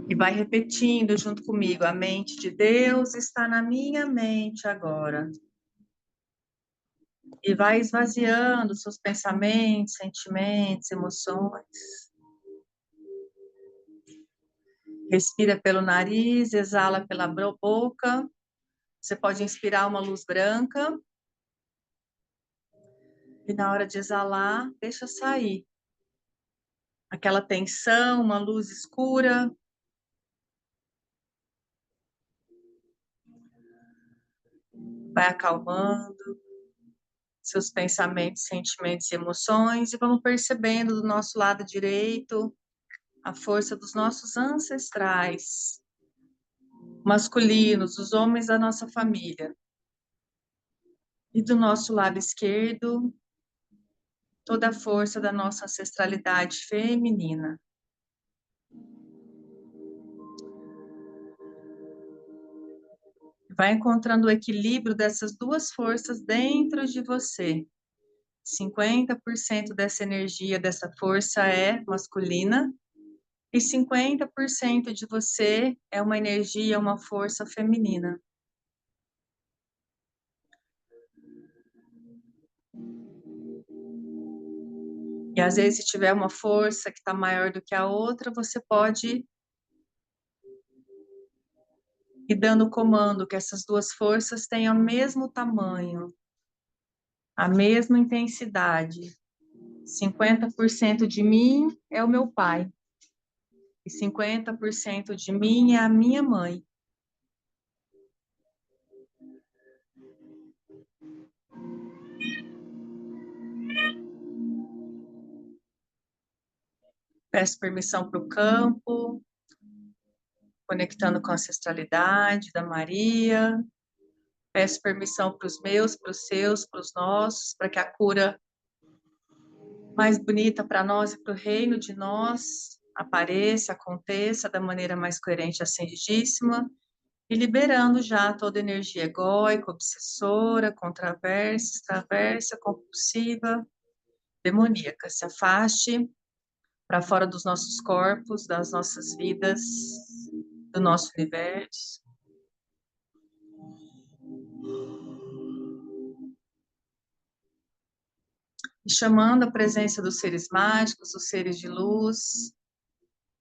E vai repetindo junto comigo: a mente de Deus está na minha mente agora. E vai esvaziando seus pensamentos, sentimentos, emoções. Respira pelo nariz, exala pela boca. Você pode inspirar uma luz branca. E na hora de exalar, deixa sair aquela tensão, uma luz escura. Vai acalmando seus pensamentos, sentimentos e emoções. E vamos percebendo do nosso lado direito a força dos nossos ancestrais masculinos, os homens da nossa família. E do nosso lado esquerdo, toda a força da nossa ancestralidade feminina. Vai encontrando o equilíbrio dessas duas forças dentro de você. 50% dessa energia, dessa força é masculina, e 50% de você é uma energia, uma força feminina. E às vezes, se tiver uma força que está maior do que a outra, você pode ir dando comando que essas duas forças tenham o mesmo tamanho, a mesma intensidade. 50% de mim é o meu pai, e 50% de mim é a minha mãe. Peço permissão para o campo, conectando com a ancestralidade da Maria. Peço permissão para os meus, para os seus, para os nossos, para que a cura mais bonita para nós e para o reino de nós apareça, aconteça da maneira mais coerente e ascendidíssima, e liberando já toda energia egóica, obsessora, controversa, extraversa, compulsiva, demoníaca. Se afaste para fora dos nossos corpos, das nossas vidas, do nosso universo. E chamando a presença dos seres mágicos, dos seres de luz,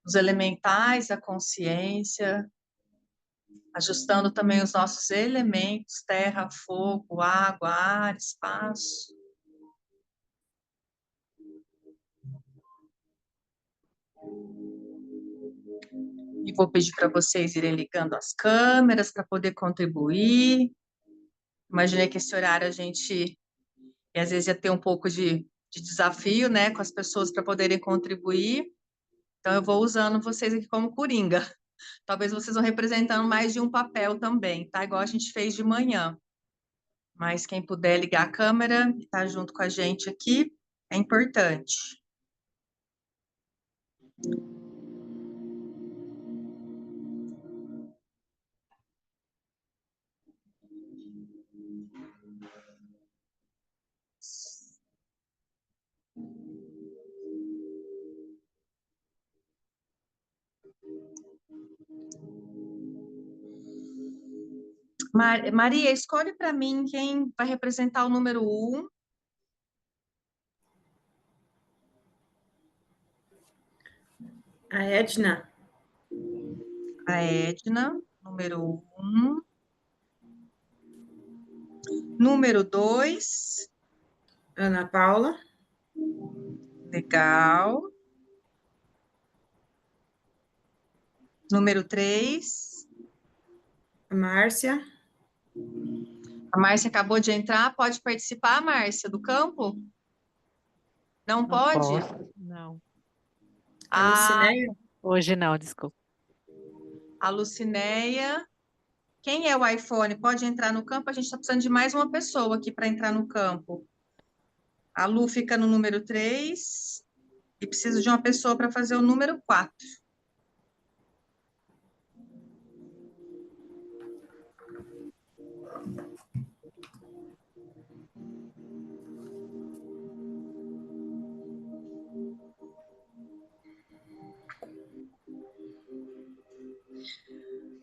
dos elementais da consciência, ajustando também os nossos elementos, terra, fogo, água, ar, espaço. E vou pedir para vocês irem ligando as câmeras para poder contribuir. Imaginei que esse horário a gente, às vezes, ia ter um pouco de desafio, né, com as pessoas para poderem contribuir. Então, eu vou usando vocês aqui como coringa. Talvez vocês vão representando mais de um papel também, tá? Igual a gente fez de manhã. Mas quem puder ligar a câmera e estar junto com a gente aqui, é importante. Maria, escolhe para mim quem vai representar o número 1. A Edna. A Edna, número 1. Número 2. Ana Paula. Legal. Número 3. A Márcia. A Márcia acabou de entrar. Pode participar, Márcia, do campo? Não pode? Posso, não. A Lucinéia. Hoje não, desculpa. A Lucinéia. Quem é o iPhone? Pode entrar no campo? A gente está precisando de mais uma pessoa aqui para entrar no campo. A Lu fica no número 3 e preciso de uma pessoa para fazer o número 4.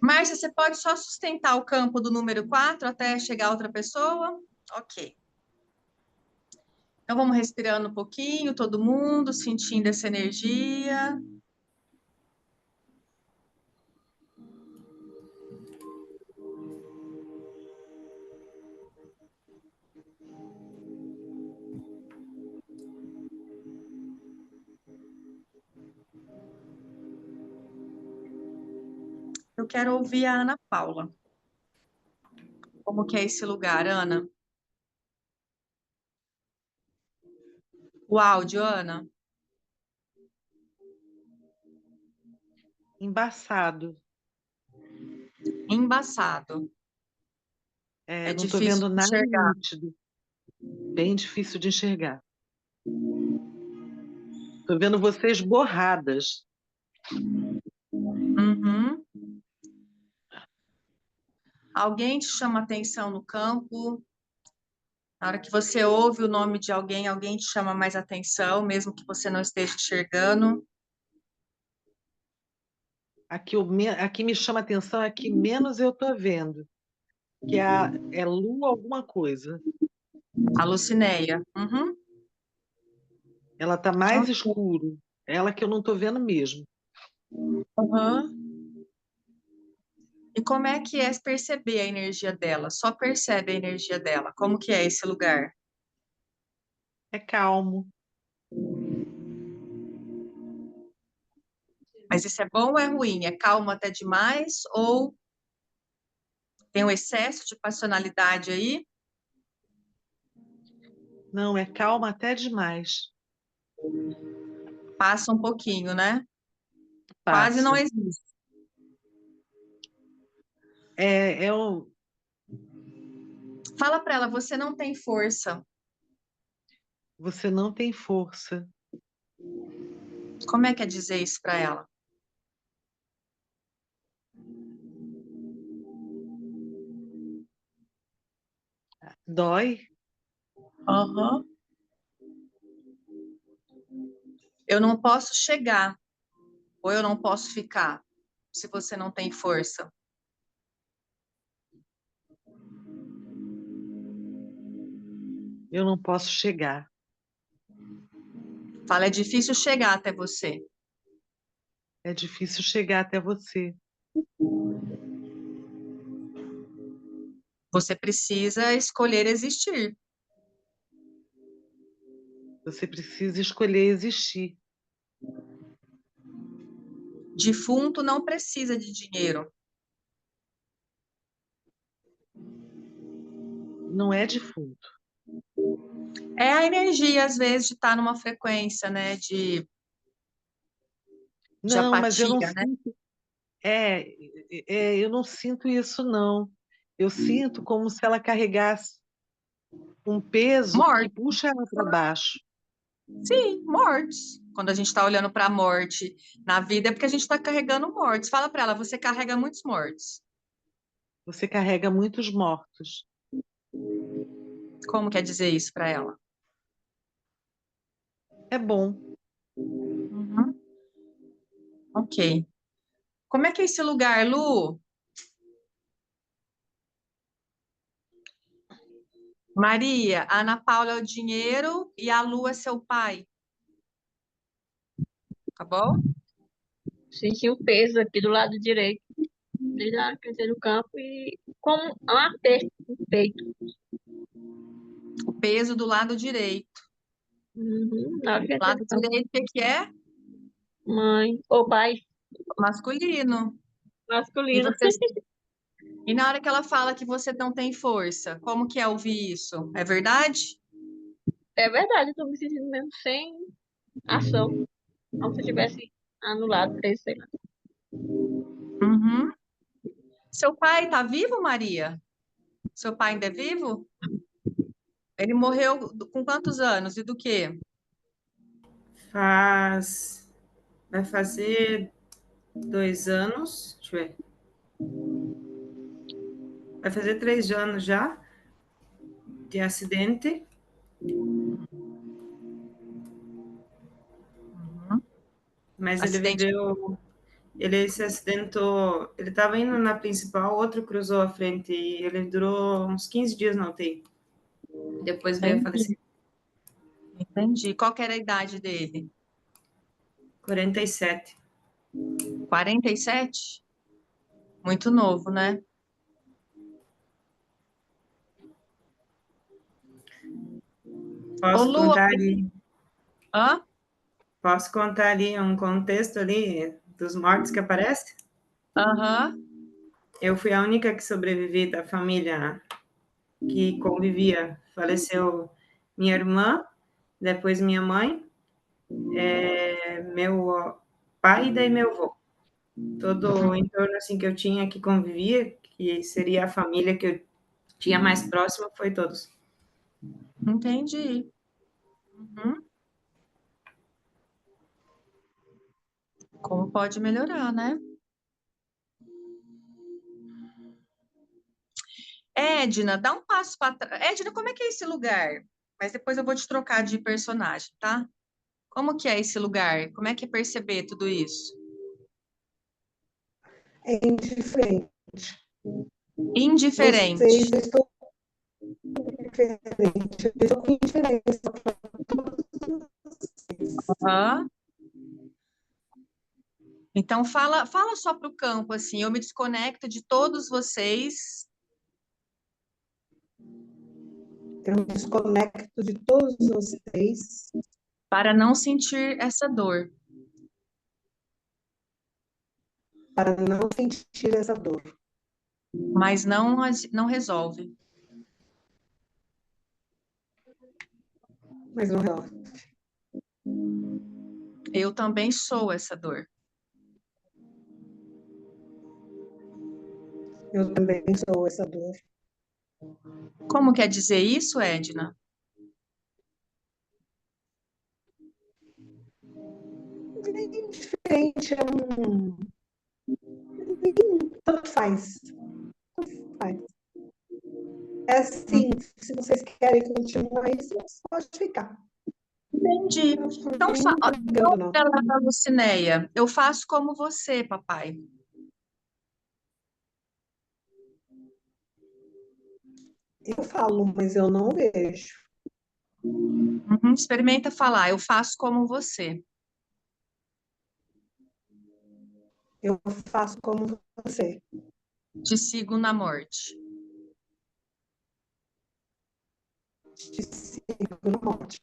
Márcia, você pode só sustentar o campo do número 4 até chegar outra pessoa? Ok. Então, vamos respirando um pouquinho, todo mundo, sentindo essa energia. Eu quero ouvir a Ana Paula. Como que é esse lugar, Ana? O áudio, Ana? Embaçado. Embaçado. É Não estou difícil vendo de nada enxergar. nítido. Bem difícil de enxergar. Estou vendo vocês borradas. Uhum. Alguém te chama atenção no campo? Na hora que você ouve o nome de alguém, alguém te chama mais atenção, mesmo que você não esteja enxergando. Aqui me chama atenção, aqui menos eu estou vendo. Que é lua alguma coisa. A Lucinéia. Uhum. Ela está mais escuro. Ela que eu não estou vendo mesmo. Uhum. E como é que é perceber a energia dela? Só percebe a energia dela. Como que é esse lugar? É calmo. Mas isso é bom ou é ruim? É calmo até demais? Ou tem um excesso de passionalidade aí? Não, é calmo até demais. Passa um pouquinho, né? Quase não Passa. existe. É um... Fala para ela, você não tem força. Você não tem força. Como é que é dizer isso para ela? Dói? Uhum. Eu não posso chegar, ou eu não posso ficar, se você não tem força. Eu não posso chegar. Fala, é difícil chegar até você. É difícil chegar até você. Você precisa escolher existir. Você precisa escolher existir. Defunto não precisa de dinheiro. Não é defunto. É a energia, às vezes, de estar numa frequência, né? De Não, mas eu não apatia, né? sinto. Eu não sinto isso, não. Eu sinto como se ela carregasse um peso que Morte. puxa ela para baixo. Sim, mortes. Quando a gente está olhando para a morte na vida, é porque a gente está carregando mortes. Fala para ela, você carrega muitos mortes. Você carrega muitos mortos. Como quer dizer isso para ela? É bom. Uhum. Ok. Como é que é esse lugar, Lu? Maria, a Ana Paula é o dinheiro e a Lu é seu pai. Tá bom? Senti o peso aqui do lado direito, desde a hora que eu entrei no campo e como um aperto no peito. O peso do lado direito. Uhum. Na hora que eu entrei Lado no campo, direito, o que que é? mãe, ou pai, Masculino. E masculino. você E na hora que ela fala que você não tem força, como que é ouvir isso? É verdade? É verdade, eu tô me sentindo mesmo sem ação, como se eu tivesse anulado, preso, sei lá. Uhum. Seu pai tá vivo, Maria? Seu pai ainda é vivo? Ele morreu com quantos anos e do quê? Vai fazer 2 anos. Deixa eu ver. Vai fazer 3 anos já de acidente. Uhum. Mas ele Acidente. viveu Ele se acidentou, ele estava indo na principal, outro cruzou a frente e ele durou uns 15 dias na UTI. Depois veio a falecer. Entendi. Qual que era a idade dele? 47. 47? Muito novo, né? Ô, Posso Lu, contar ali, hã? posso contar ali um contexto ali dos mortos que aparece? Aham. Eu fui a única que sobrevivi da família que convivia. Faleceu minha irmã, depois minha mãe, meu pai e daí meu avô. Todo o entorno assim que eu tinha que convivia, que seria a família que eu tinha mais próxima, foi todos. Entendi. Uhum. Como pode melhorar, né? Edna, dá um passo para trás. Edna, como é que é esse lugar? Mas depois eu vou te trocar de personagem, tá? Como que é esse lugar? Como é que é perceber tudo isso? É indiferente. Indiferente. Vocês, eu estou indiferente. Eu estou com indiferença para todos vocês. Aham. Então fala só para o campo assim, eu me desconecto de todos vocês Eu me desconecto de todos vocês para não sentir essa dor. para não sentir essa dor. Mas não resolve. Mas não resolve. Eu também sou essa dor. Eu também sou essa dor. Como quer dizer isso, Edna? É indiferente, é um... Tanto faz. Tanto faz. É assim, se vocês querem continuar isso, pode ficar. Entendi. Eu Então, não tô ligando, não. para Lucinéia, eu faço como você, papai. Eu falo, mas eu não vejo. Uhum, experimenta falar, eu faço como você. Eu faço como você. Te sigo na morte. Te sigo na morte.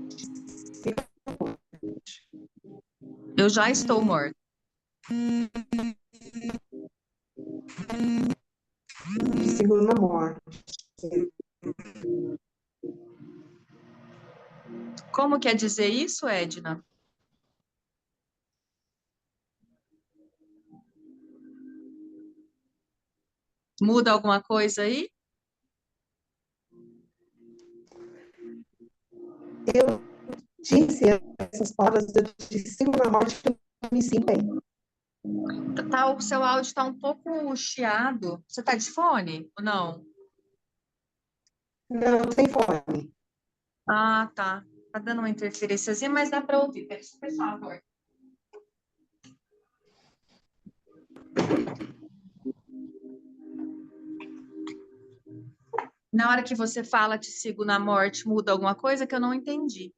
Te sigo na morte. Eu já estou morta. Te sigo na morte. Como quer dizer isso, Edna? Muda alguma coisa aí? Eu disse essas palavras, eu te sigo na morte, eu me sinto bem. Tá, o seu áudio está um pouco chiado. Você está de fone ou não? Não, sem fome. Ah, tá. Tá dando uma interferênciazinha, mas dá para ouvir. Pera, deixa eu fechar a porta. Na hora que você fala te sigo na morte, muda alguma coisa que eu não entendi.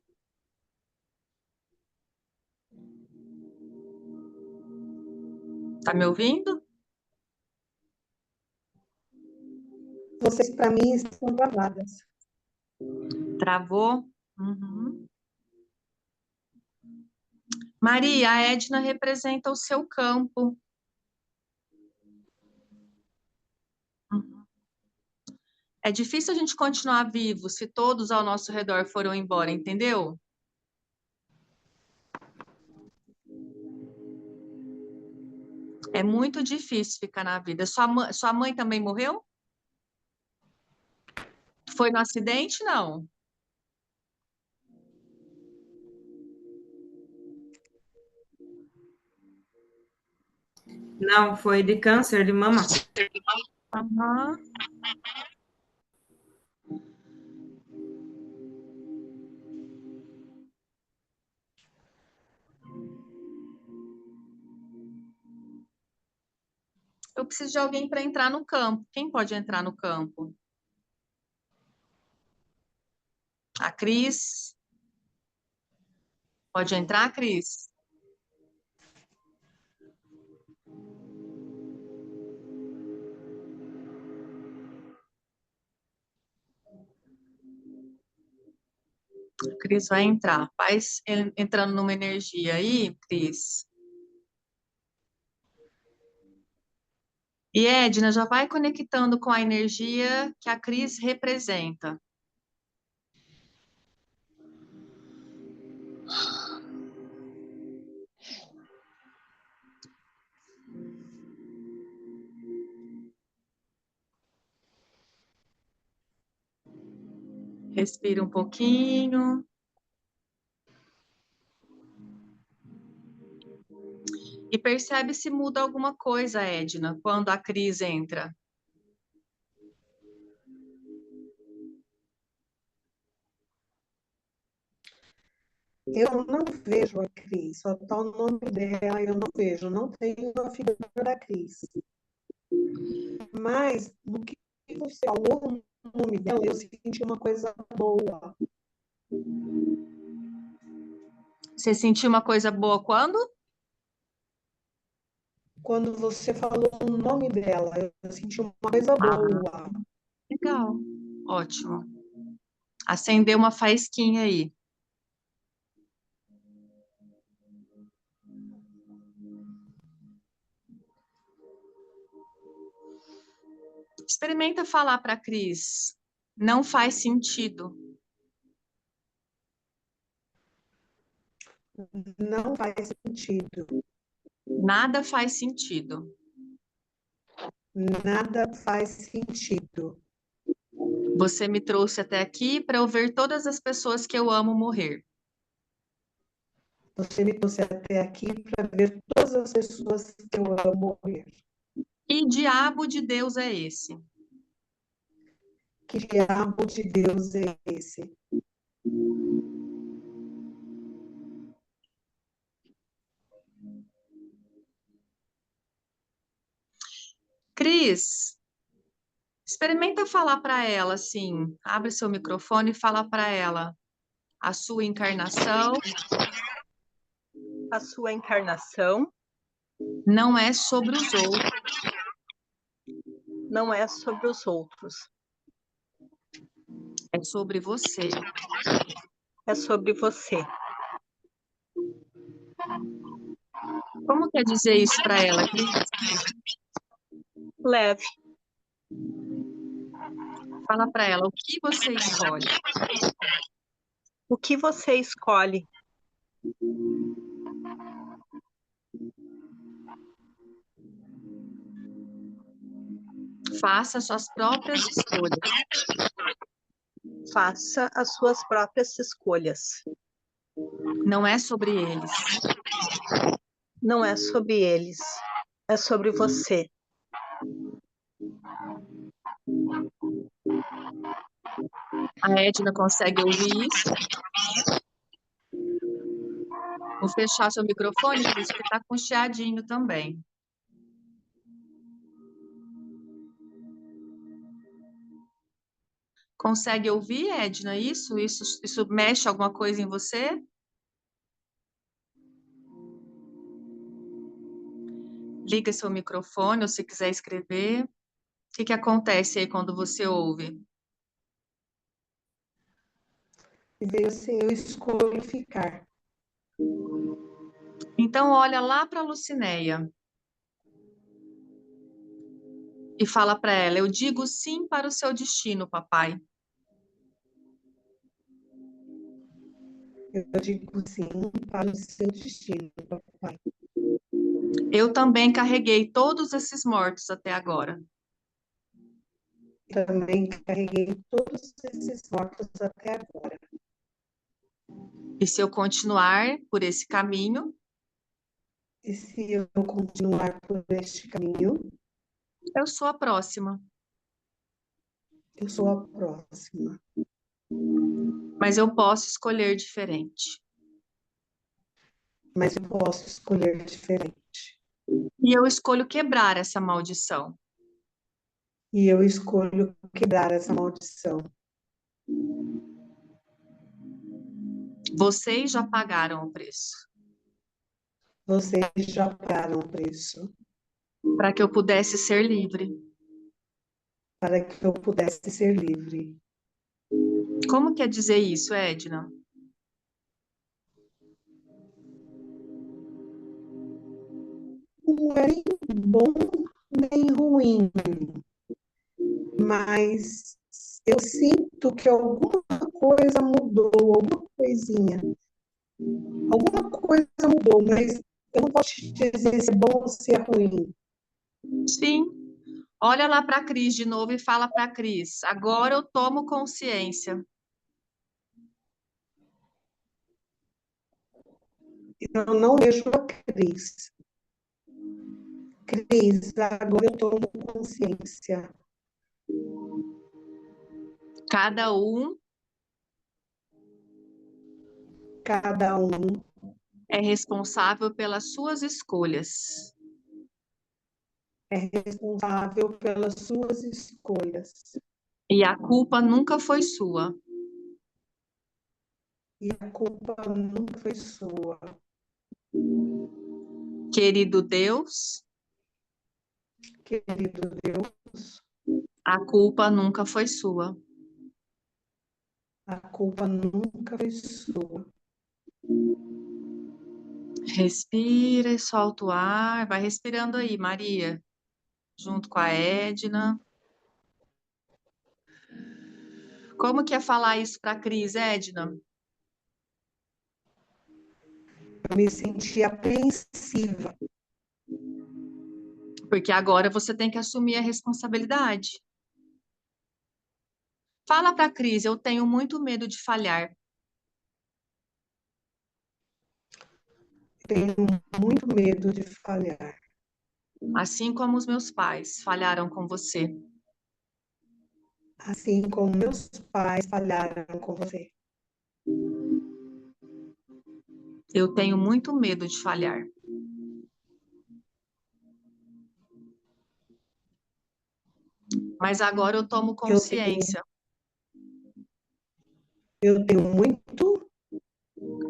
Tá me ouvindo? Vocês, para mim, estão travadas. Travou? Uhum. Maria, a Edna representa o seu campo. Uhum. É difícil a gente continuar vivo se todos ao nosso redor foram embora, entendeu? É muito difícil ficar na vida. Sua mãe também morreu? Foi no acidente? Não. Não, foi de câncer de mama. Aham. eu preciso de alguém para entrar no campo. Quem pode entrar no campo? A Cris. Pode entrar, Cris? A Cris vai entrar. Vai entrando numa energia aí, Cris. E Edna, já vai conectando com a energia que a Cris representa. Respira um pouquinho. E percebe se muda alguma coisa, Edna, quando a Cris entra. Eu não vejo a Cris, só está o nome dela, eu não vejo, não tenho a figura da Cris. Mas, no que você falou o nome dela, eu senti uma coisa boa. Você sentiu uma coisa boa quando? Quando você falou o nome dela, eu senti uma coisa boa. Legal, ótimo. Acendeu uma faísquinha aí. Experimenta falar para a Cris. Não faz sentido. Não faz sentido. Nada faz sentido. Nada faz sentido. Você me trouxe até aqui para eu ver todas as pessoas que eu amo morrer. Você me trouxe até aqui para ver todas as pessoas que eu amo morrer. Que diabo de Deus é esse? Que diabo de Deus é esse? Cris, experimenta falar para ela assim, abre seu microfone e fala para ela a sua encarnação A sua encarnação não é sobre os outros, não é sobre os outros, é sobre você. é sobre você. Como quer dizer isso para ela, Cris? Leve, Fala para ela o que você escolhe. o que você escolhe, Faça suas próprias escolhas. faça as suas próprias escolhas. Não é sobre eles. Não é sobre eles, é sobre você. A Edna consegue ouvir isso? Vou fechar seu microfone, Cris, porque está com chiadinho também. Consegue ouvir, Edna, isso? Isso mexe alguma coisa em você? Liga seu microfone, ou se quiser escrever. O que acontece aí quando você ouve? E veio assim, eu escolho ficar. Então, olha lá para a Lucinéia e fala para ela, eu digo sim para o seu destino, papai. Eu digo sim para o seu destino, papai. Eu também carreguei todos esses mortos até agora. Também carreguei todos esses mortos até agora. E se eu continuar por esse caminho, E se eu continuar por este caminho, eu sou a próxima. eu sou a próxima. Mas eu posso escolher diferente. Mas eu posso escolher diferente. E eu escolho quebrar essa maldição. E eu escolho quebrar essa maldição. Vocês já pagaram o preço Vocês já pagaram o preço para que eu pudesse ser livre. para que eu pudesse ser livre. Como quer dizer isso, Edna? Não é nem bom nem ruim, mas eu sinto que alguma coisa mudou, alguma coisinha. Alguma coisa mudou, mas eu não posso te dizer se é bom ou se é ruim. Sim. Olha lá para a Cris de novo e fala para a Cris: agora eu tomo consciência. Eu não vejo a Cris. Cris, agora eu tomo consciência. Cada um Cada um é responsável pelas suas escolhas. é responsável pelas suas escolhas. E a culpa nunca foi sua. E a culpa nunca foi sua. Querido Deus, Querido Deus, a culpa nunca foi sua. a culpa nunca foi sua. Respira e solta o ar. Vai respirando aí, Maria, junto com a Edna. Como que é falar isso para a Cris, Edna? Eu me senti apreensiva, Porque agora você tem que assumir a responsabilidade. Fala para a Cris, eu tenho muito medo de falhar. tenho muito medo de falhar, Assim como os meus pais falharam com você. assim como meus pais falharam com você. Eu tenho muito medo de falhar. Mas agora eu tomo consciência. Eu tenho muito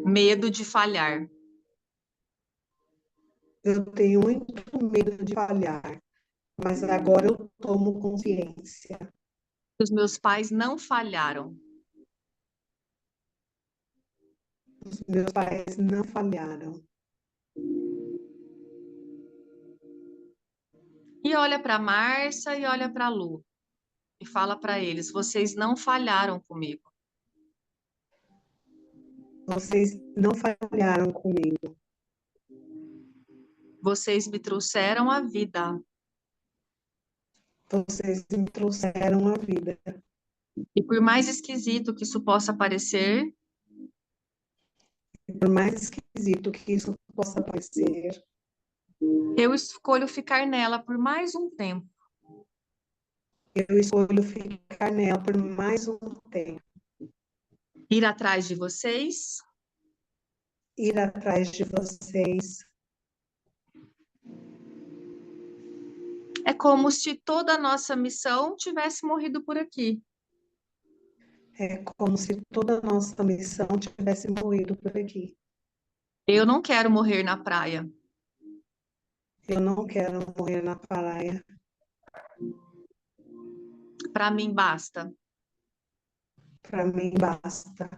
Medo de falhar. Eu tenho muito medo de falhar, mas agora eu tomo consciência. Os meus pais não falharam. Os meus pais não falharam. E olha para a Márcia e olha para a Lu. E fala para eles, vocês não falharam comigo. Vocês não falharam comigo. Vocês me trouxeram a vida. Vocês me trouxeram a vida. E por mais esquisito que isso possa parecer, E por mais esquisito que isso possa parecer, eu escolho ficar nela por mais um tempo. eu escolho ficar nela por mais um tempo. Ir atrás de vocês, Ir atrás de vocês. é como se toda a nossa missão tivesse morrido por aqui. É como se toda a nossa missão tivesse morrido por aqui. Eu não quero morrer na praia. Eu não quero morrer na praia. Para mim basta Para mim basta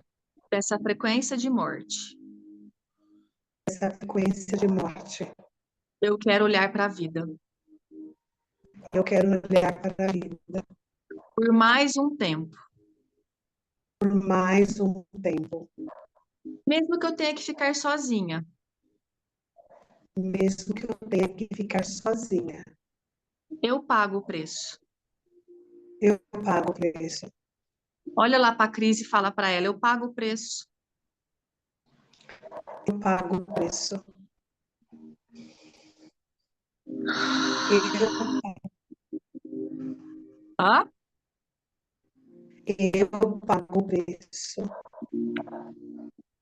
essa frequência de morte. essa frequência de morte. Eu quero olhar para a vida Eu quero olhar para a vida por mais um tempo. por mais um tempo, Mesmo que eu tenha que ficar sozinha. mesmo que eu tenha que ficar sozinha. Eu pago o preço. Eu pago o preço. Olha lá para a Cris e fala para ela, eu pago o preço. Eu pago o preço. Hã? Eu pago o preço.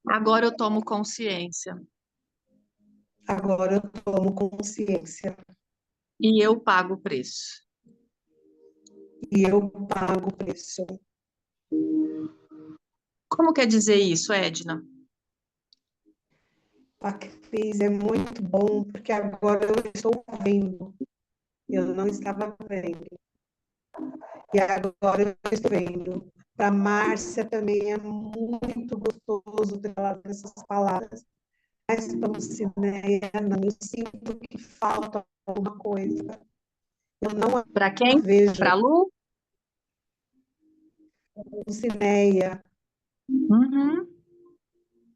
Agora eu tomo consciência. Agora eu tomo consciência e eu pago o preço. e eu pago o preço. Como quer dizer isso, Edna? A Cris, é muito bom, porque agora eu estou vendo. Eu não estava vendo. E agora eu estou vendo. Para Márcia também é muito gostoso ter falado essas palavras. Mas para Lucinéia, não, eu sinto que falta alguma coisa. Eu não Para a quem? vejo. Para Lu? Lucinéia, Uhum.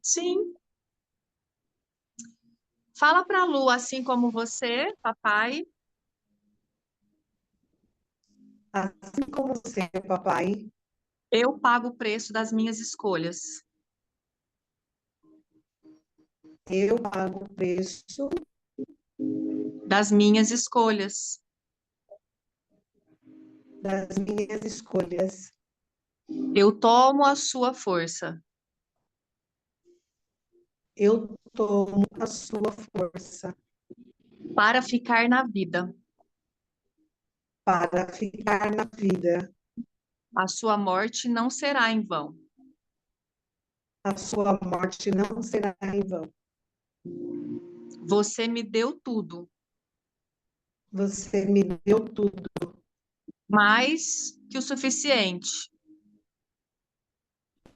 Sim. Fala para Lu, assim como você, papai, assim como você, papai, eu pago o preço das minhas escolhas. eu pago o preço Das minhas escolhas. das minhas escolhas. Eu tomo a sua força. Eu tomo a sua força Para ficar na vida. para ficar na vida. A sua morte não será em vão. A sua morte não será em vão. Você me deu tudo, Você me deu tudo, mais que o suficiente.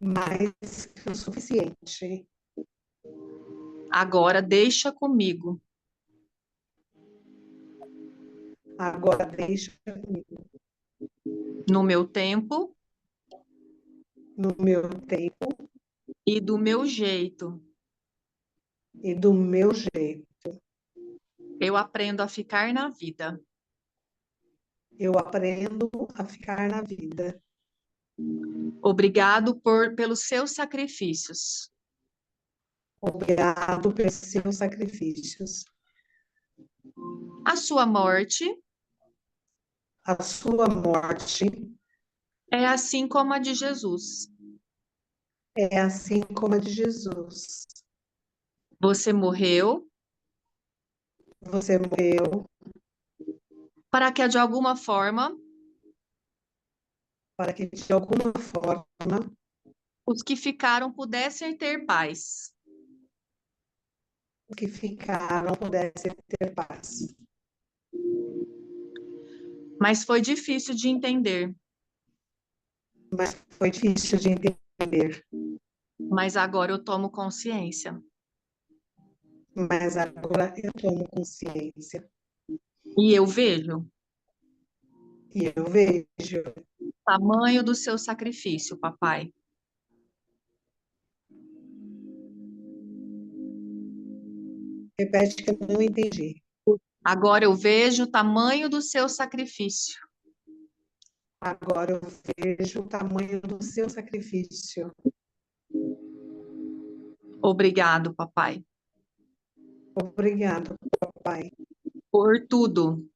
mais que o suficiente. Agora deixa comigo. Agora deixa comigo. No meu tempo No meu tempo e do meu jeito. e do meu jeito. Eu aprendo a ficar na vida. Eu aprendo a ficar na vida. Obrigado pelos seus sacrifícios. Obrigado pelos seus sacrifícios. A sua morte A sua morte é assim como a de Jesus. é assim como a de Jesus. Você morreu Você morreu para que de alguma forma para que, de alguma forma, os que ficaram pudessem ter paz. os que ficaram pudessem ter paz. Mas foi difícil de entender. Mas foi difícil de entender. Mas agora eu tomo consciência. Mas agora eu tomo consciência. E eu vejo E eu vejo o tamanho do seu sacrifício, papai. Repete que eu não entendi. Agora eu vejo o tamanho do seu sacrifício. Agora eu vejo o tamanho do seu sacrifício. Obrigado, papai, Obrigado, papai, por tudo.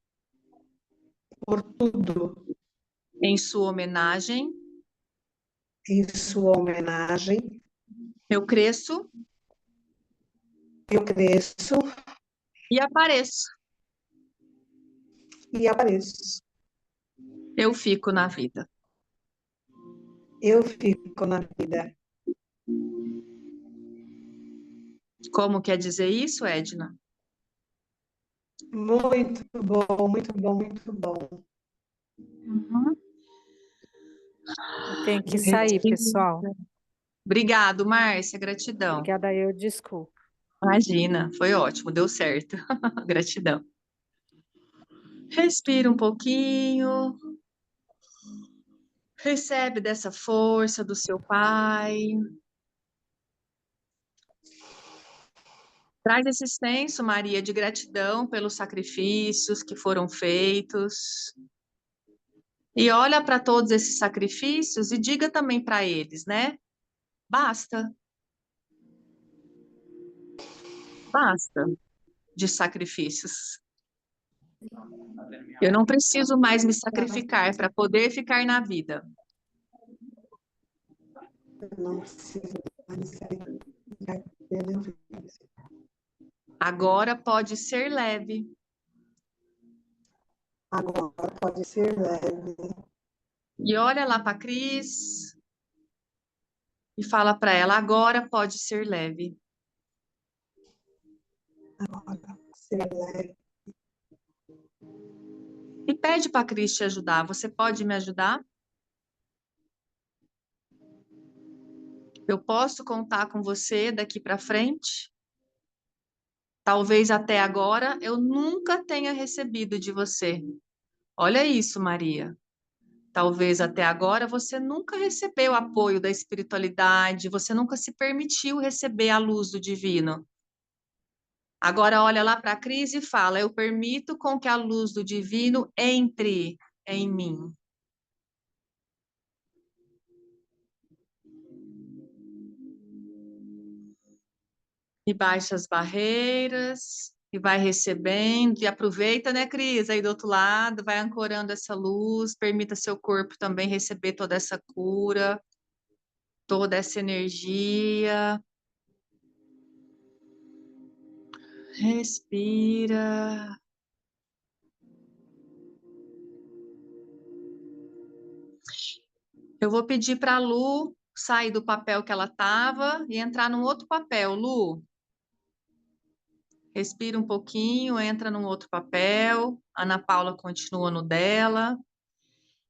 por tudo. Em sua homenagem, Em sua homenagem, eu cresço eu cresço e apareço. e apareço. Eu fico na vida. Eu fico na vida. Como quer dizer isso, Edna? Muito bom, muito bom, muito bom. Uhum. Eu tenho que sair, pessoal. Obrigado, Márcia, gratidão. Obrigada, eu desculpo. Imagina, foi ótimo, deu certo. Gratidão. Respira um pouquinho. Recebe dessa força do seu pai. Traz esse senso, Maria, de gratidão pelos sacrifícios que foram feitos. E olha para todos esses sacrifícios e diga também para eles, né? Basta. Basta de sacrifícios. Eu não preciso mais me sacrificar para poder ficar na vida. Eu não preciso mais sacrificar pela vida. Agora pode ser leve. Agora pode ser leve. E olha lá para a Cris e fala para ela, agora pode ser leve. Agora pode ser leve. E pede para a Cris te ajudar. Você pode me ajudar? Eu posso contar com você daqui para frente? Talvez até agora eu nunca tenha recebido de você. Olha isso, Maria. Talvez até agora você nunca recebeu apoio da espiritualidade, você nunca se permitiu receber a luz do divino. Agora olha lá para a Cris e fala: eu permito com que a luz do divino entre em mim. E baixa as barreiras, e vai recebendo, e aproveita, né, Cris, aí do outro lado, vai ancorando essa luz, permita seu corpo também receber toda essa cura, toda essa energia. Respira. Eu vou pedir para a Lu sair do papel que ela estava e entrar num outro papel. Lu, respira um pouquinho, entra num outro papel. Ana Paula continua no dela.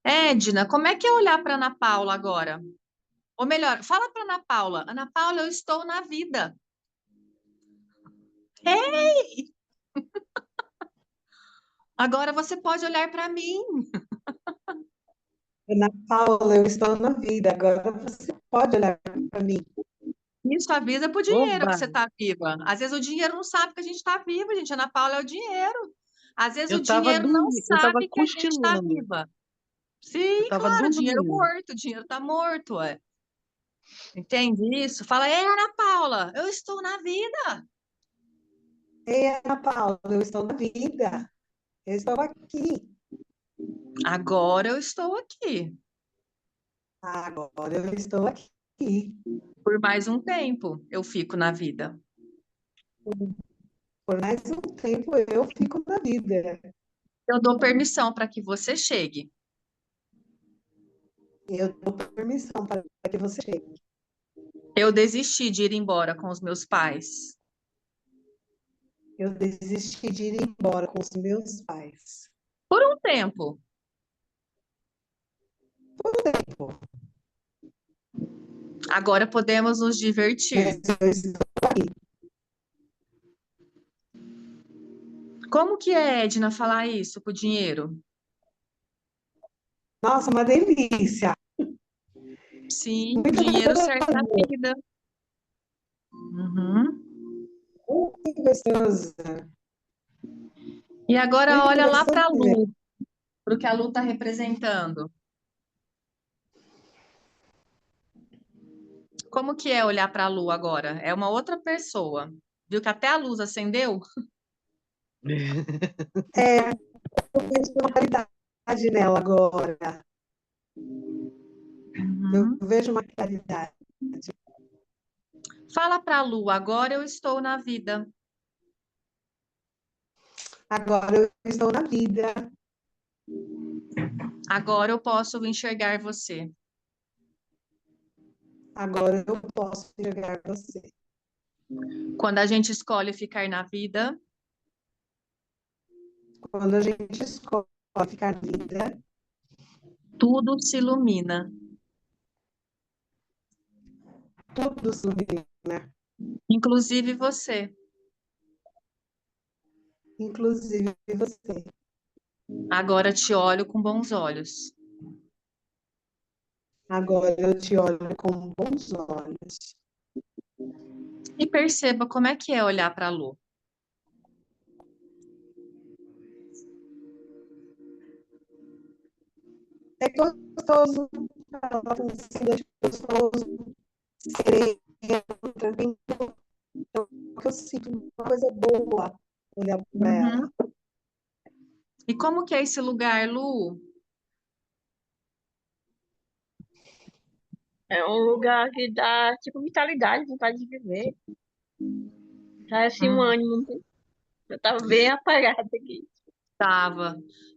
Edna, como é que é olhar para Ana Paula agora? Ou melhor, fala para Ana Paula. Ana Paula, eu estou na vida. Ei! Agora você pode olhar para mim. Ana Paula, eu estou na vida. Agora você pode olhar para mim. Isso avisa para o dinheiro Oba! que você está viva. Às vezes o dinheiro não sabe que a gente está viva, gente. Ana Paula é o dinheiro. Às vezes o Eu estava dinheiro não dormindo, eu estava sabe que a gente está cochilando. viva. Eu Sim, estava claro, dinheiro dormindo. morto, dinheiro está morto, é. Entende isso? Fala, ei, Ana Paula, eu estou na vida. Ei, Ana Paula, eu estou na vida. Eu estou aqui. Agora eu estou aqui. Agora eu estou aqui. Por mais um tempo eu fico na vida. Por mais um tempo eu fico na vida. Eu dou permissão para que você chegue. Eu dou permissão para que você chegue. Eu desisti de ir embora com os meus pais. Eu desisti de ir embora com os meus pais. Por um tempo. Por um tempo. Agora podemos nos divertir. Mas eu estou aqui. Como que é, Edna, falar isso com o dinheiro? Nossa, uma delícia. Sim, Muito dinheiro certo da gostoso. vida. Uhum. Muito gostoso. E agora Muito olha lá para a gostoso mesmo. Lu, para o que a Lu está representando. Como que é olhar para a Lu agora? É uma outra pessoa. Viu que até a luz acendeu? É, eu vejo uma claridade nela agora. Eu Uhum. vejo uma claridade. Fala para a Lu, agora eu estou na vida. Agora eu estou na vida. Agora eu posso enxergar você. Agora eu posso enxergar você. Quando a gente escolhe ficar na vida, Quando a gente escolhe ficar na vida, tudo se ilumina, tudo se ilumina, inclusive você. inclusive você. Agora te olho com bons olhos. Agora eu te olho com bons olhos. E perceba como é que é olhar para a Lu. É gostoso, é gostoso, sereno, tranquilo. Eu sinto uma coisa boa olhar para ela. Uhum. E como que é esse lugar, Lu? É um lugar que dá, tipo, vitalidade, vontade de viver. Traz, assim, um ânimo muito Eu estava bem apagada aqui. Tava.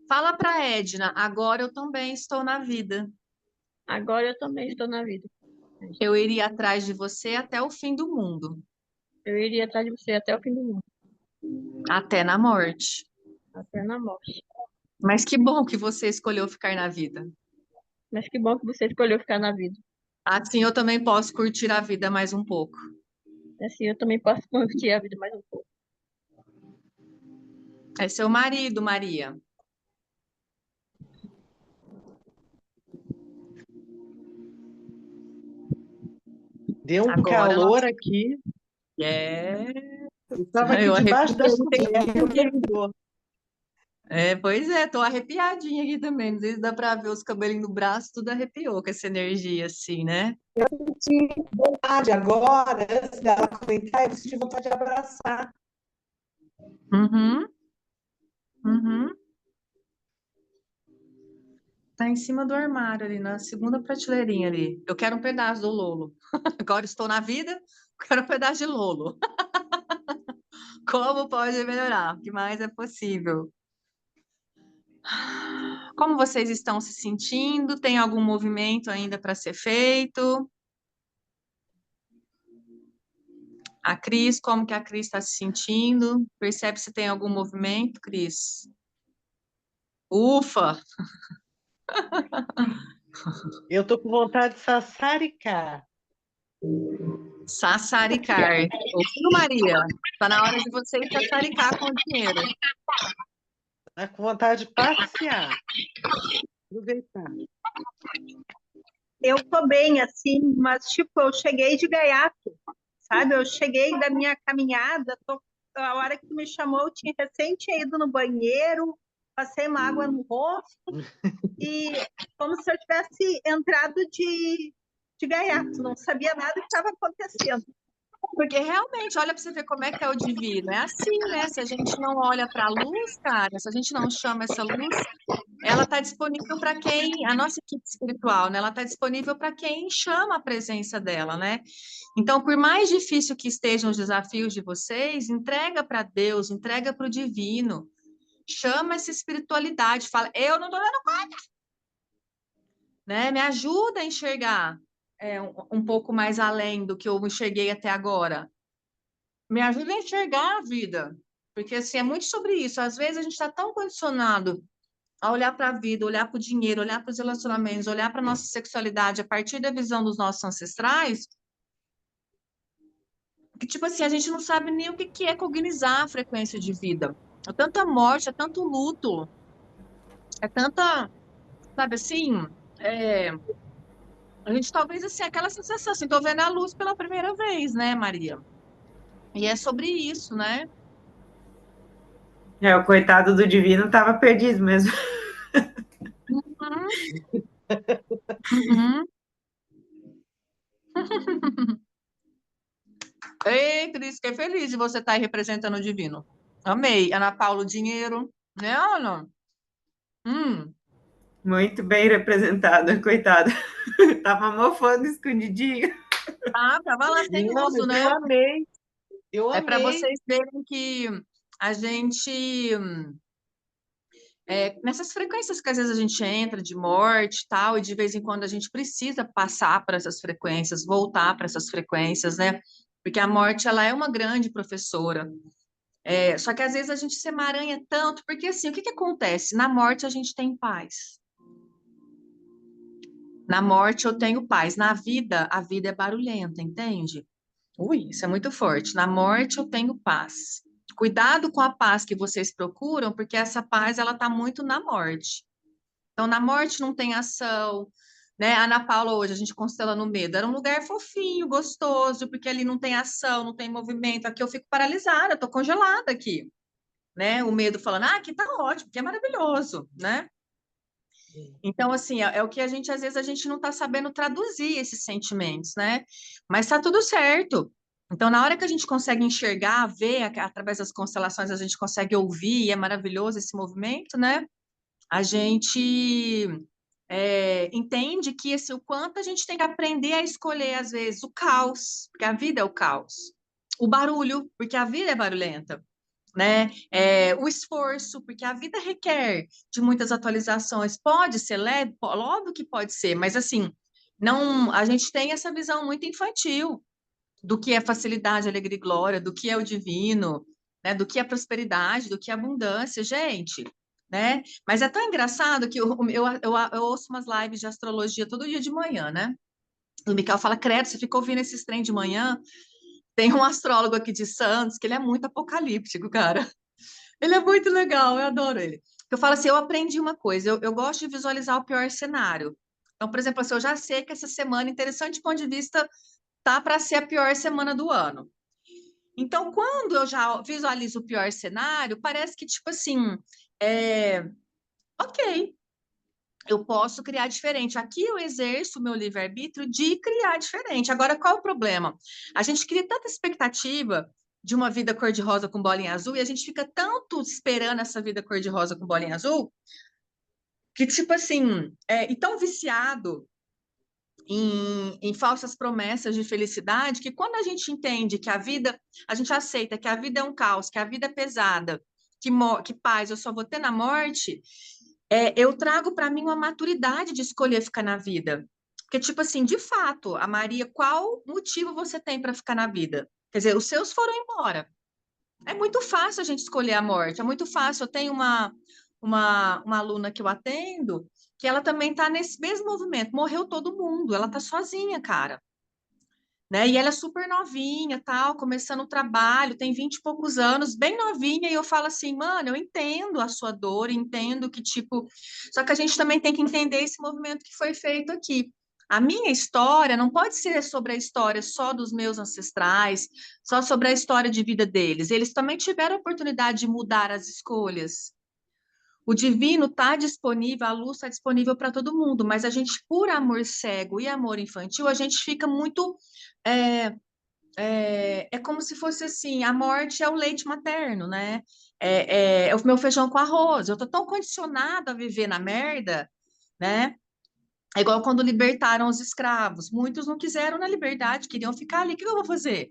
Fala para Edna, agora eu também estou na vida. Agora eu também estou na vida. Eu iria atrás de você até o fim do mundo, Eu iria atrás de você até o fim do mundo, até na morte. até na morte. Mas que bom que você escolheu ficar na vida. Mas que bom que você escolheu ficar na vida. Assim eu também posso curtir a vida mais um pouco. Assim eu também posso curtir a vida mais um pouco. É seu marido, Maria. Deu um Agora calor aqui. Eu Estava aqui eu debaixo das arrepiei. cobertas. Pois é, tô arrepiadinha aqui também. Não sei se dá pra ver os cabelinhos no braço, tudo arrepiou com essa energia assim, né? Senti vontade agora, antes dela comentar, eu senti vontade de abraçar. Uhum, uhum. Tá em cima do armário ali, na segunda prateleirinha ali. Eu quero um pedaço do Lolo. Agora estou na vida, quero um pedaço de Lolo. Como pode melhorar? O que mais é possível? Como vocês estão se sentindo? Tem algum movimento ainda para ser feito? A Cris, como que a Cris está se sentindo? Percebe se tem algum movimento, Cris? Ufa! Eu tô com vontade de sassaricar. Sassaricar. Ouviu, Maria? Está na hora de vocês sassaricar com o dinheiro. Tá com vontade de passear. Aproveitar. Eu tô bem, assim, mas, tipo, eu cheguei de gaiato, sabe? Eu cheguei da minha caminhada, a hora que tu me chamou, eu tinha ido no banheiro, passei uma água no rosto, e como se eu tivesse entrado de gaiato, não sabia nada que estava acontecendo. Porque realmente, olha para você ver como é que é o divino. É assim, né? Se a gente não olha para a luz, cara, se a gente não chama essa luz, ela está disponível para quem, a nossa equipe espiritual, né? Ela está disponível para quem chama a presença dela, né? Então, por mais difícil que estejam os desafios de vocês, entrega para Deus, entrega para o divino, chama essa espiritualidade, fala, eu não estou dando conta, né? Me ajuda a enxergar um pouco mais além do que eu enxerguei até agora. Me ajuda a enxergar a vida, porque assim, é muito sobre isso. Às vezes a gente está tão condicionado a olhar para a vida, olhar para o dinheiro, olhar para os relacionamentos, olhar para a nossa sexualidade a partir da visão dos nossos ancestrais, que, tipo assim, a gente não sabe nem o que que é cognizar a frequência de vida. É tanta morte, é tanto luto, é tanta, sabe assim, é, a gente talvez, assim, aquela sensação, assim, tô vendo a luz pela primeira vez, né, Maria? E é sobre isso, né? O coitado do divino estava perdido mesmo. Uhum, uhum. Ei, Cris, fiquei feliz de você estar aí representando o divino. Amei. Ana Paula, o dinheiro, né, Ana? Muito bem representada, coitada. Tava mofando escondidinho. Tava lá sem Não, uso, mas né? eu amei. Eu É para amei. vocês verem que a gente, nessas frequências que às vezes a gente entra de morte e tal, e de vez em quando a gente precisa passar para essas frequências, voltar para essas frequências, né? Porque a morte, ela é uma grande professora. Só que às vezes a gente se emaranha tanto, porque assim, o que que acontece? Na morte a gente tem paz. Na morte eu tenho paz. Na vida, a vida é barulhenta, entende? Ui, isso é muito forte. Na morte eu tenho paz. Cuidado com a paz que vocês procuram, porque essa paz ela está muito na morte. Então, na morte não tem ação, né? A Ana Paula hoje a gente constela no medo. Era um lugar fofinho, gostoso, porque ali não tem ação, não tem movimento. Aqui eu fico paralisada, eu tô congelada aqui, né? O medo falando, aqui tá ótimo, que é maravilhoso, né? Então, assim, é o que a gente, às vezes, a gente não está sabendo traduzir esses sentimentos, né? Mas está tudo certo. Então, na hora que a gente consegue enxergar, ver, através das constelações, a gente consegue ouvir, e é maravilhoso esse movimento, né? A gente entende que o quanto a gente tem que aprender a escolher, às vezes, o caos, porque a vida é o caos. O barulho, porque a vida é barulhenta. né? O esforço, porque a vida requer de muitas atualizações. Pode ser leve? Óbvio que pode ser, mas assim, não, a gente tem essa visão muito infantil do que é facilidade, alegria e glória, do que é o divino, né? Do que é prosperidade, do que é abundância, gente, né? Mas é tão engraçado que eu ouço umas lives de astrologia todo dia de manhã, né? O Michael fala, credo, você fica ouvindo esses trem de manhã? Tem um astrólogo aqui de Santos que ele é muito apocalíptico, cara. Ele é muito legal, eu adoro ele. Eu falo assim, eu aprendi uma coisa, eu gosto de visualizar o pior cenário. Então, por exemplo, assim, eu já sei que essa semana, interessante do ponto de vista, tá para ser a pior semana do ano. Então, quando eu já visualizo o pior cenário, parece que, tipo assim, ok, eu posso criar diferente. Aqui eu exerço o meu livre-arbítrio de criar diferente. Agora, qual é o problema? A gente cria tanta expectativa de uma vida cor-de-rosa com bolinha azul e a gente fica tanto esperando essa vida cor-de-rosa com bolinha azul que, tipo assim, e tão viciado em falsas promessas de felicidade que quando a gente entende que a vida, a gente aceita que a vida é um caos, que a vida é pesada, que paz eu só vou ter na morte, eu trago para mim uma maturidade de escolher ficar na vida. Porque, tipo assim, de fato, a Maria, qual motivo você tem para ficar na vida? Quer dizer, os seus foram embora. É muito fácil a gente escolher a morte, é muito fácil. Eu tenho uma aluna que eu atendo, que ela também está nesse mesmo movimento. Morreu todo mundo, ela está sozinha, cara. Né? E ela é super novinha, tal, começando o trabalho, tem 20 e poucos anos, bem novinha, e eu falo assim, mano, eu entendo a sua dor, entendo que, tipo, só que a gente também tem que entender esse movimento que foi feito aqui. A minha história não pode ser sobre a história só dos meus ancestrais, só sobre a história de vida deles. Eles também tiveram a oportunidade de mudar as escolhas. O divino está disponível, a luz está disponível para todo mundo, mas a gente, por amor cego e amor infantil, a gente fica muito. É, é como se fosse assim: a morte é o leite materno, né? É o meu feijão com arroz. Eu tô tão condicionada a viver na merda, né? É igual quando libertaram os escravos. Muitos não quiseram na liberdade, queriam ficar ali. O que eu vou fazer?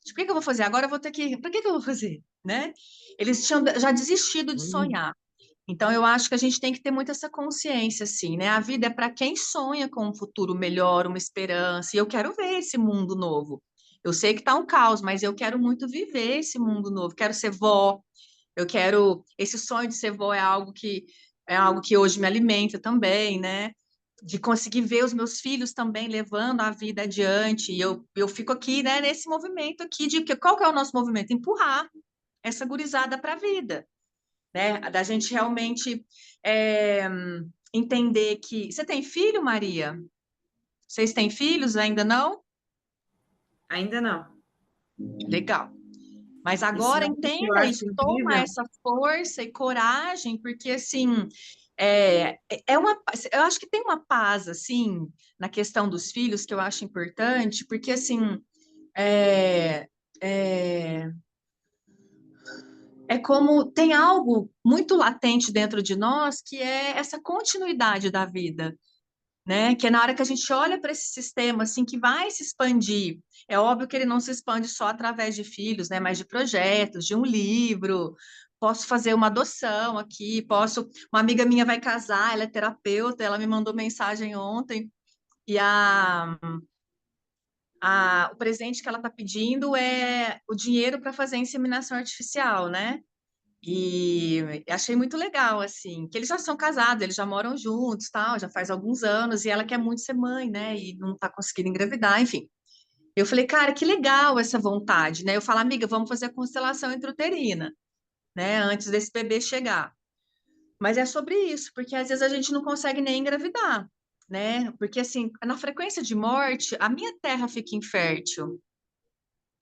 Tipo, o que eu vou fazer? Agora eu vou ter que. Para que eu vou fazer? Né? Eles tinham já desistido de sonhar. Então, eu acho que a gente tem que ter muito essa consciência, assim, né? A vida é para quem sonha com um futuro melhor, uma esperança, e eu quero ver esse mundo novo. Eu sei que tá um caos, mas eu quero muito viver esse mundo novo. Quero ser vó, eu quero. Esse sonho de ser vó é algo que hoje me alimenta também, né? De conseguir ver os meus filhos também levando a vida adiante. E eu fico aqui, né, nesse movimento aqui de que qual que é o nosso movimento? Empurrar essa gurizada para a vida, né? Da gente realmente é, entender que. Você tem filho, Maria? Vocês têm filhos? Ainda não? Ainda não. Legal. Mas E agora sabe o que eu entenda acho isso, toma incrível? essa força e coragem, porque assim é eu acho que tem uma paz assim na questão dos filhos que eu acho importante, porque assim é, é, é como tem algo muito latente dentro de nós que é essa continuidade da vida, né? Que é na hora que a gente olha para esse sistema assim que vai se expandir. É óbvio que ele não se expande só através de filhos, né? Mas de projetos, de um livro. Posso fazer uma adoção aqui, Uma amiga minha vai casar, ela é terapeuta, ela me mandou mensagem ontem e o presente que ela está pedindo é o dinheiro para fazer inseminação artificial, né? E achei muito legal, assim, que eles já são casados, eles já moram juntos, tal, já faz alguns anos, e ela quer muito ser mãe, né, e não tá conseguindo engravidar, enfim. Eu falei, cara, que legal essa vontade, né? Eu falo, amiga, vamos fazer a constelação intrauterina, né, antes desse bebê chegar. Mas é sobre isso, porque às vezes a gente não consegue nem engravidar, né? Porque, assim, na frequência de morte, a minha terra fica infértil.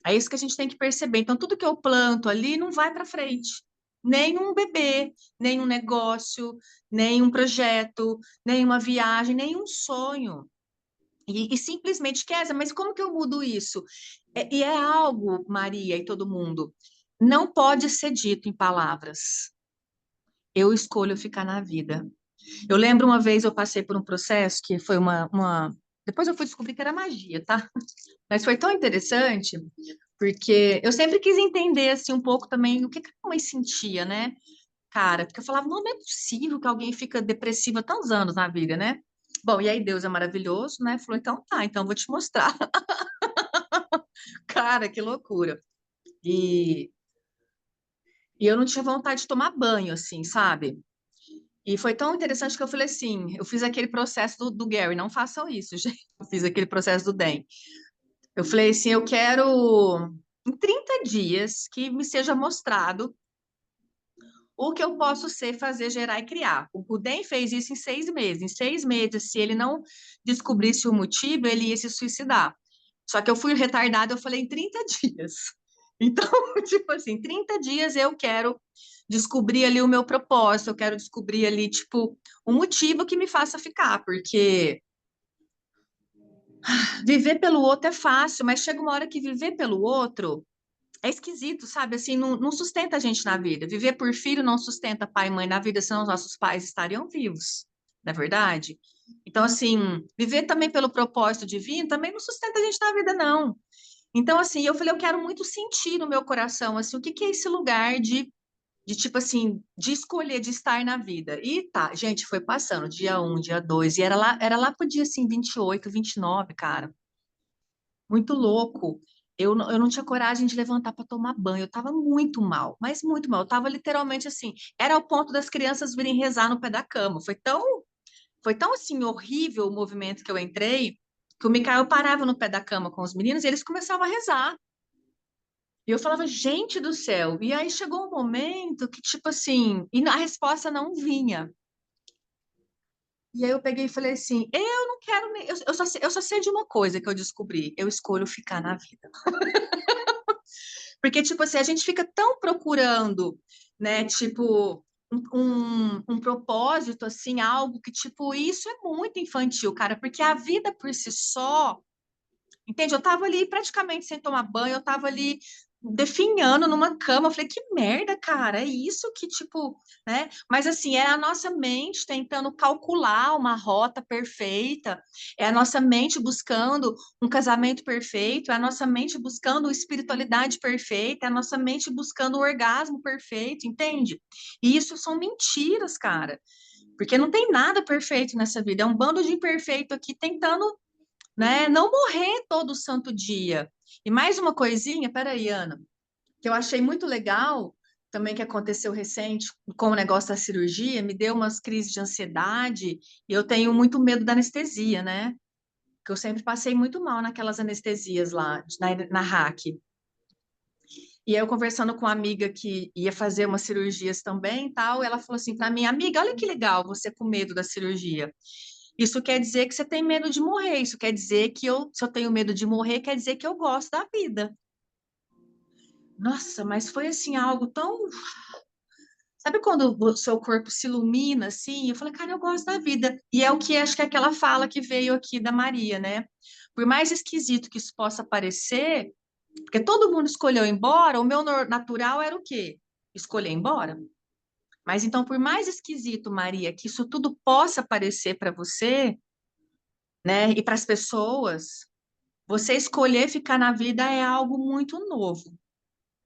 É isso que a gente tem que perceber. Então, tudo que eu planto ali não vai para frente. Nem um bebê, nem um negócio, nem um projeto, nem uma viagem, nem um sonho. E simplesmente, Kézia, mas como que eu mudo isso? E é algo, Maria e todo mundo, não pode ser dito em palavras. Eu escolho ficar na vida. Eu lembro uma vez eu passei por um processo que foi Depois eu fui descobrir que era magia, tá? Mas foi tão interessante Porque eu sempre quis entender, assim, um pouco também o que que a mãe sentia, né? Cara, porque eu falava, não é possível que alguém fica depressiva tantos anos na vida, né? Bom, e aí Deus é maravilhoso, né? Falou, então tá, então eu vou te mostrar. Cara, que loucura. E, e eu não tinha vontade de tomar banho, assim, sabe? E foi tão interessante que eu falei assim, eu fiz aquele processo do Gary, não façam isso, gente. Eu fiz aquele processo do Dan. Eu falei assim, eu quero em 30 dias que me seja mostrado o que eu posso ser, fazer, gerar e criar. O Dan fez isso em 6 meses. Em 6 meses, se ele não descobrisse o motivo, ele ia se suicidar. Só que eu fui retardada, eu falei em 30 dias. Então, tipo assim, 30 dias eu quero descobrir ali o meu propósito, eu quero descobrir ali, tipo, um motivo que me faça ficar, porque viver pelo outro é fácil, mas chega uma hora que viver pelo outro é esquisito, sabe? Assim, não sustenta a gente na vida. Viver por filho não sustenta pai e mãe na vida, senão os nossos pais estariam vivos, não é verdade? Então, assim, viver também pelo propósito divino também não sustenta a gente na vida, não. Então, assim, eu falei, eu quero muito sentir no meu coração, assim, o que que é esse lugar de tipo assim, de escolher, de estar na vida. E tá, gente, foi passando, dia 1, dia 2 e era lá pro dia, assim, 28, 29, cara. Muito louco. Eu não tinha coragem de levantar para tomar banho. Eu tava muito mal, mas muito mal. Eu tava literalmente assim, era ao ponto das crianças virem rezar no pé da cama. Foi tão assim horrível o movimento que eu entrei, que o Micael parava no pé da cama com os meninos e eles começavam a rezar. E eu falava, gente do céu. E aí chegou um momento que, tipo assim, e a resposta não vinha. E aí eu peguei e falei assim, eu não quero, eu só sei de uma coisa que eu descobri, eu escolho ficar na vida. Porque, tipo assim, a gente fica tão procurando, né, tipo, um propósito, assim, algo que, tipo, isso é muito infantil, cara, porque a vida por si só, entende? Eu tava ali praticamente sem tomar banho, eu tava ali definhando numa cama. Eu falei, que merda, cara, é isso que, tipo, né? Mas assim, é a nossa mente tentando calcular uma rota perfeita, é a nossa mente buscando um casamento perfeito, é a nossa mente buscando espiritualidade perfeita, é a nossa mente buscando o orgasmo perfeito, entende? E isso são mentiras, cara. Porque não tem nada perfeito nessa vida, é um bando de imperfeito aqui tentando, né? Não morrer todo santo dia. E mais uma coisinha, peraí, Ana, que eu achei muito legal, também que aconteceu recente com o negócio da cirurgia, me deu umas crises de ansiedade, e eu tenho muito medo da anestesia, né? Que eu sempre passei muito mal naquelas anestesias lá, na RAC. E aí eu conversando com uma amiga que ia fazer umas cirurgias também e tal, ela falou assim para mim, amiga, olha que legal você com medo da cirurgia. Isso quer dizer que você tem medo de morrer. Isso quer dizer que se eu tenho medo de morrer, quer dizer que eu gosto da vida. Nossa, mas foi assim algo tão. Sabe quando o seu corpo se ilumina assim? Eu falei, cara, eu gosto da vida. E é o que acho que é aquela fala que veio aqui da Maria, né? Por mais esquisito que isso possa parecer, porque todo mundo escolheu ir embora, o meu natural era o quê? Escolher ir embora. Mas então, por mais esquisito, Maria, que isso tudo possa parecer para você, né? E para as pessoas, você escolher ficar na vida é algo muito novo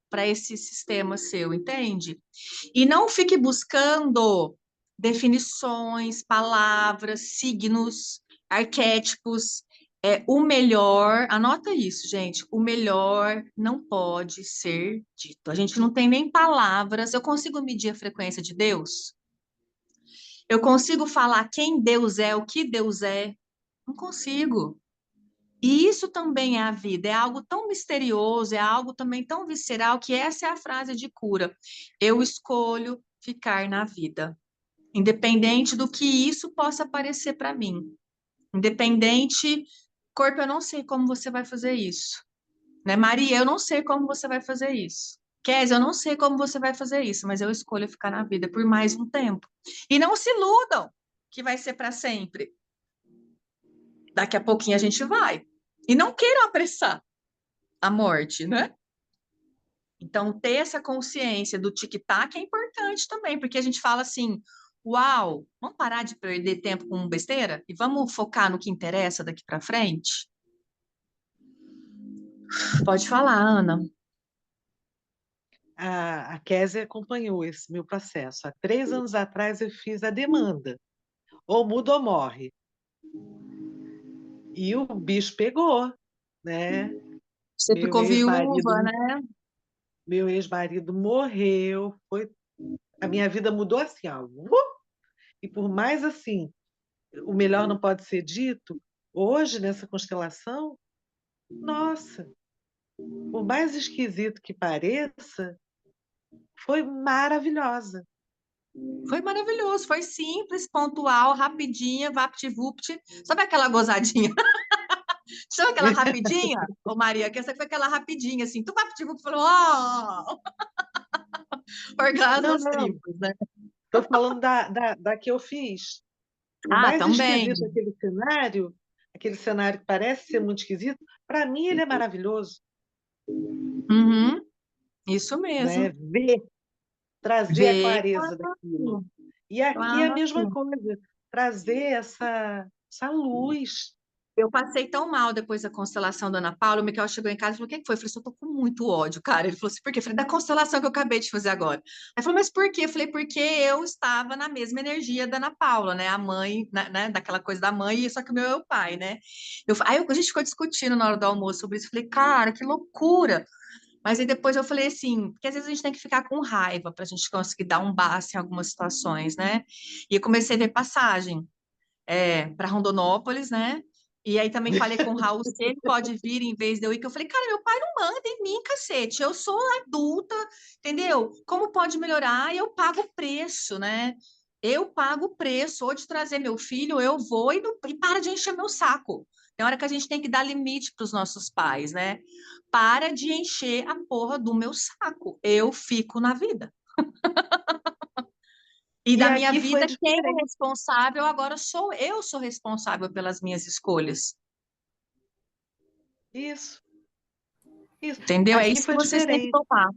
para esse sistema seu, entende? E não fique buscando definições, palavras, signos, arquétipos. É o melhor, anota isso, gente. O melhor não pode ser dito. A gente não tem nem palavras. Eu consigo medir a frequência de Deus? Eu consigo falar quem Deus é, o que Deus é? Não consigo. E isso também é a vida, é algo tão misterioso, é algo também tão visceral, que essa é a frase de cura. Eu escolho ficar na vida, independente do que isso possa parecer para mim. Independente, corpo, eu não sei como você vai fazer isso. Né, Maria, eu não sei como você vai fazer isso. Kézia, eu não sei como você vai fazer isso, mas eu escolho ficar na vida por mais um tempo. E não se iludam que vai ser para sempre. Daqui a pouquinho a gente vai. E não queiram apressar a morte, né? Então, ter essa consciência do tic-tac é importante também, porque a gente fala assim: uau, vamos parar de perder tempo com besteira e vamos focar no que interessa daqui para frente? Pode falar, Ana. A Kézia acompanhou esse meu processo. Há 3 anos atrás eu fiz a demanda, ou muda ou morre. E o bicho pegou, né? Você Meu ficou ex-marido, viúva, né? meu ex-marido morreu, a minha vida mudou assim, ó. E por mais assim, o melhor não pode ser dito, hoje nessa constelação, nossa, por mais esquisito que pareça, foi maravilhosa. Foi maravilhoso, foi simples, pontual, rapidinha, vapt-vupt. Sabe aquela gozadinha? Sabe aquela rapidinha? Ô, Maria, que essa foi aquela rapidinha, assim. Tu vapt-vupt falou, ó, Não, orgasmos não, triplos, né? estou falando da que eu fiz. Por Ah, mais também. esquisito aquele cenário que parece ser muito esquisito, para mim ele é maravilhoso, Uhum, isso né? mesmo. Trazer a Vê, clareza daquilo. E aqui é a claro. mesma coisa, trazer essa luz. Eu passei tão mal depois da constelação da Ana Paula. O Miquel chegou em casa e falou: o que que foi? Eu falei: eu tô com muito ódio, cara. Ele falou assim: por quê? Eu falei: da constelação que eu acabei de fazer agora. Aí ele falou: mas por quê? Eu falei: porque eu estava na mesma energia da Ana Paula, né? A mãe, né? Daquela coisa da mãe, só que o meu é o pai, né? A gente ficou discutindo na hora do almoço sobre isso. Eu falei: cara, que loucura. Mas aí depois eu falei assim, porque às vezes a gente tem que ficar com raiva para a gente conseguir dar um basta em algumas situações, né? E eu comecei a ver passagem para Rondonópolis, né? E aí também falei com o Raul se ele pode vir em vez de eu ir, que eu falei, cara, meu pai não manda em mim, cacete, eu sou adulta, entendeu? Como pode melhorar? Eu pago o preço, né? Eu pago o preço, ou de trazer meu filho, eu vou e para de encher meu saco. Tem hora que a gente tem que dar limite para os nossos pais, né? Para de encher a porra do meu saco. Eu fico na vida. E E da minha aqui foi vida, quem é diferente. responsável agora sou eu, sou responsável pelas minhas escolhas. Isso, isso. Entendeu? É Aqui isso que foi vocês têm que diferente. tomar.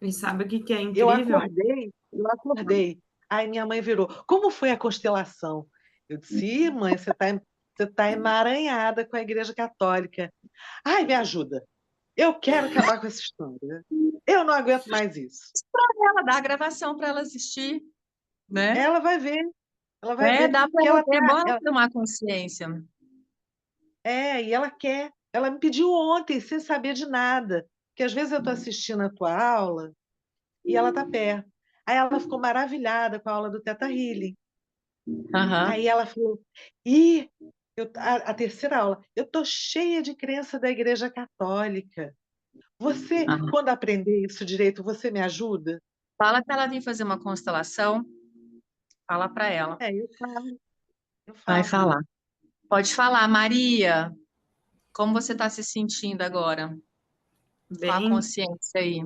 E sabe o que que é Eu incrível? acordei. Aí minha mãe virou: como foi a constelação? Eu disse: "Ih, mãe, você tá emaranhada com a Igreja Católica. Ai, me ajuda. Eu quero acabar com essa história. Eu não aguento mais isso." Ela dá a gravação para ela assistir, né? Ela vai ver, ela vai ver Dá para que ela ela ver, é tá, bom ela tomar consciência. e ela quer. Ela me pediu ontem, sem saber de nada, que às vezes eu estou assistindo a tua aula e ela está perto. Aí ela ficou maravilhada com a aula do Teta Healing. Aham. Aí ela falou: Ih, a terceira aula, eu estou cheia de crença da Igreja Católica. Você, Aham. quando aprender isso direito, você me ajuda? Fala para ela vir fazer uma constelação, fala para ela. É, eu falo, eu Vai falo. falar. Pode falar, Maria. Como você está se sentindo agora? Qual a Bem, consciência aí?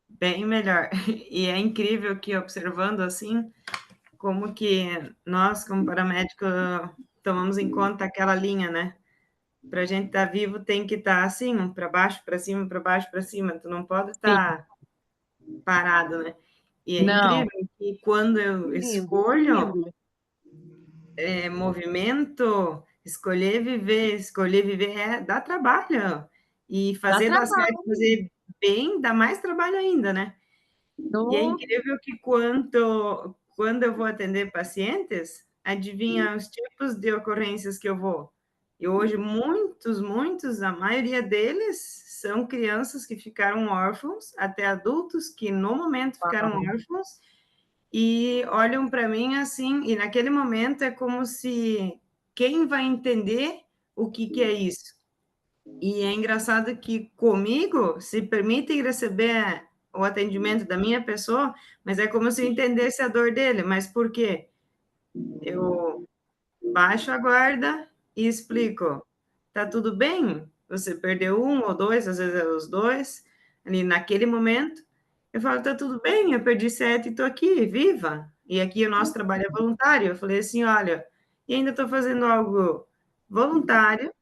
bem melhor. E é incrível que observando assim, como que nós, como paramédico, tomamos em conta aquela linha, né? Para a gente estar vivo, tem que estar assim, para baixo, para cima, para baixo, para cima. Tu não pode Sim. estar parado, né? E é Não, incrível que quando eu Lindo, escolho lindo. movimento, escolher viver dá trabalho. E dá fazer dar certo, trabalho. fazer bem, dá mais trabalho ainda, né? E é No- incrível que quando eu vou atender pacientes, adivinha os tipos de ocorrências que eu vou. E hoje, muitos, a maioria deles são crianças que ficaram órfãos, até adultos que no momento ficaram órfãos, e olham para mim assim, e naquele momento é como se quem vai entender o que que é isso? E é engraçado que comigo se permite receber o atendimento da minha pessoa, mas é como se eu entendesse a dor dele. Mas por quê? Eu baixo a guarda e explico. Tá tudo bem? Você perdeu um ou dois, às vezes é os dois, ali naquele momento. Eu falo, tá tudo bem, eu perdi 7 e estou aqui, viva. E aqui o nosso trabalho é voluntário. Eu falei assim, olha, e ainda estou fazendo algo voluntário,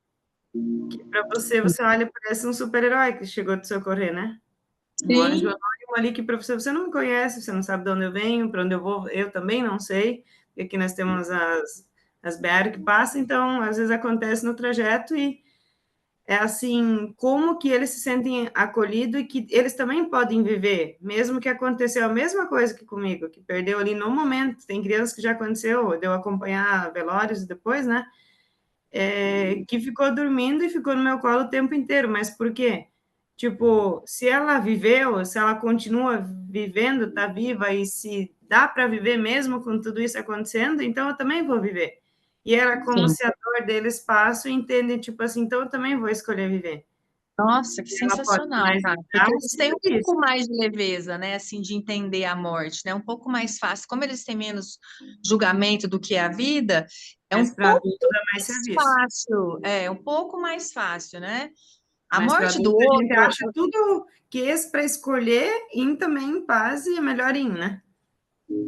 para você, você olha, parece um super-herói que chegou de socorrer, né? Um anjo Sim, anônimo ali que para você não me conhece, você não sabe de onde eu venho, para onde eu vou, eu também não sei, porque aqui nós temos as BR que passam, então às vezes acontece no trajeto e é assim, como que eles se sentem acolhidos e que eles também podem viver, mesmo que aconteceu a mesma coisa que comigo, que perdeu ali no momento. Tem crianças que já aconteceu, deu acompanhar velórios depois, né? Que ficou dormindo e ficou no meu colo o tempo inteiro. Mas por quê? Tipo, se ela viveu, se ela continua vivendo, tá viva, e se dá para viver mesmo com tudo isso acontecendo, então eu também vou viver. E era como Sim. se a dor deles passa e entendem, tipo assim, então eu também vou escolher viver. Nossa, que E ela pode sensacional, mais cara. Porque legal eles têm um que isso. pouco mais de leveza, né, assim, de entender a morte, né? Um pouco mais fácil. Como eles têm menos julgamento do que a vida, é Mas um para pouco adulto dá mais mais serviço. fácil. É, um pouco mais fácil, né? A Mas para morte do adulto a gente outro, acha tudo que esse para escolher, ir também em paz e é melhor ir, né?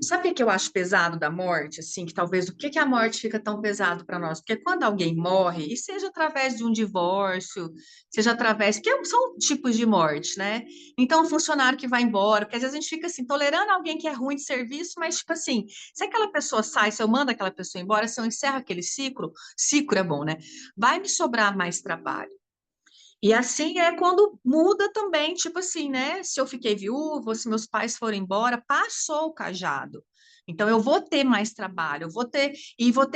sabe o que eu acho pesado da morte? Assim, que talvez o que que a morte fica tão pesado para nós? Porque quando alguém morre, e seja através de um divórcio, seja através, que são tipos de morte, né? Então, um funcionário que vai embora, porque às vezes a gente fica assim, tolerando alguém que é ruim de serviço, mas tipo assim, se aquela pessoa sai, se eu mando aquela pessoa embora, se eu encerro aquele ciclo é bom, né? Vai me sobrar mais trabalho. E assim é quando muda também, tipo assim, né? Se eu fiquei viúva, se meus pais foram embora, passou o cajado. Então eu vou ter mais trabalho, vou ter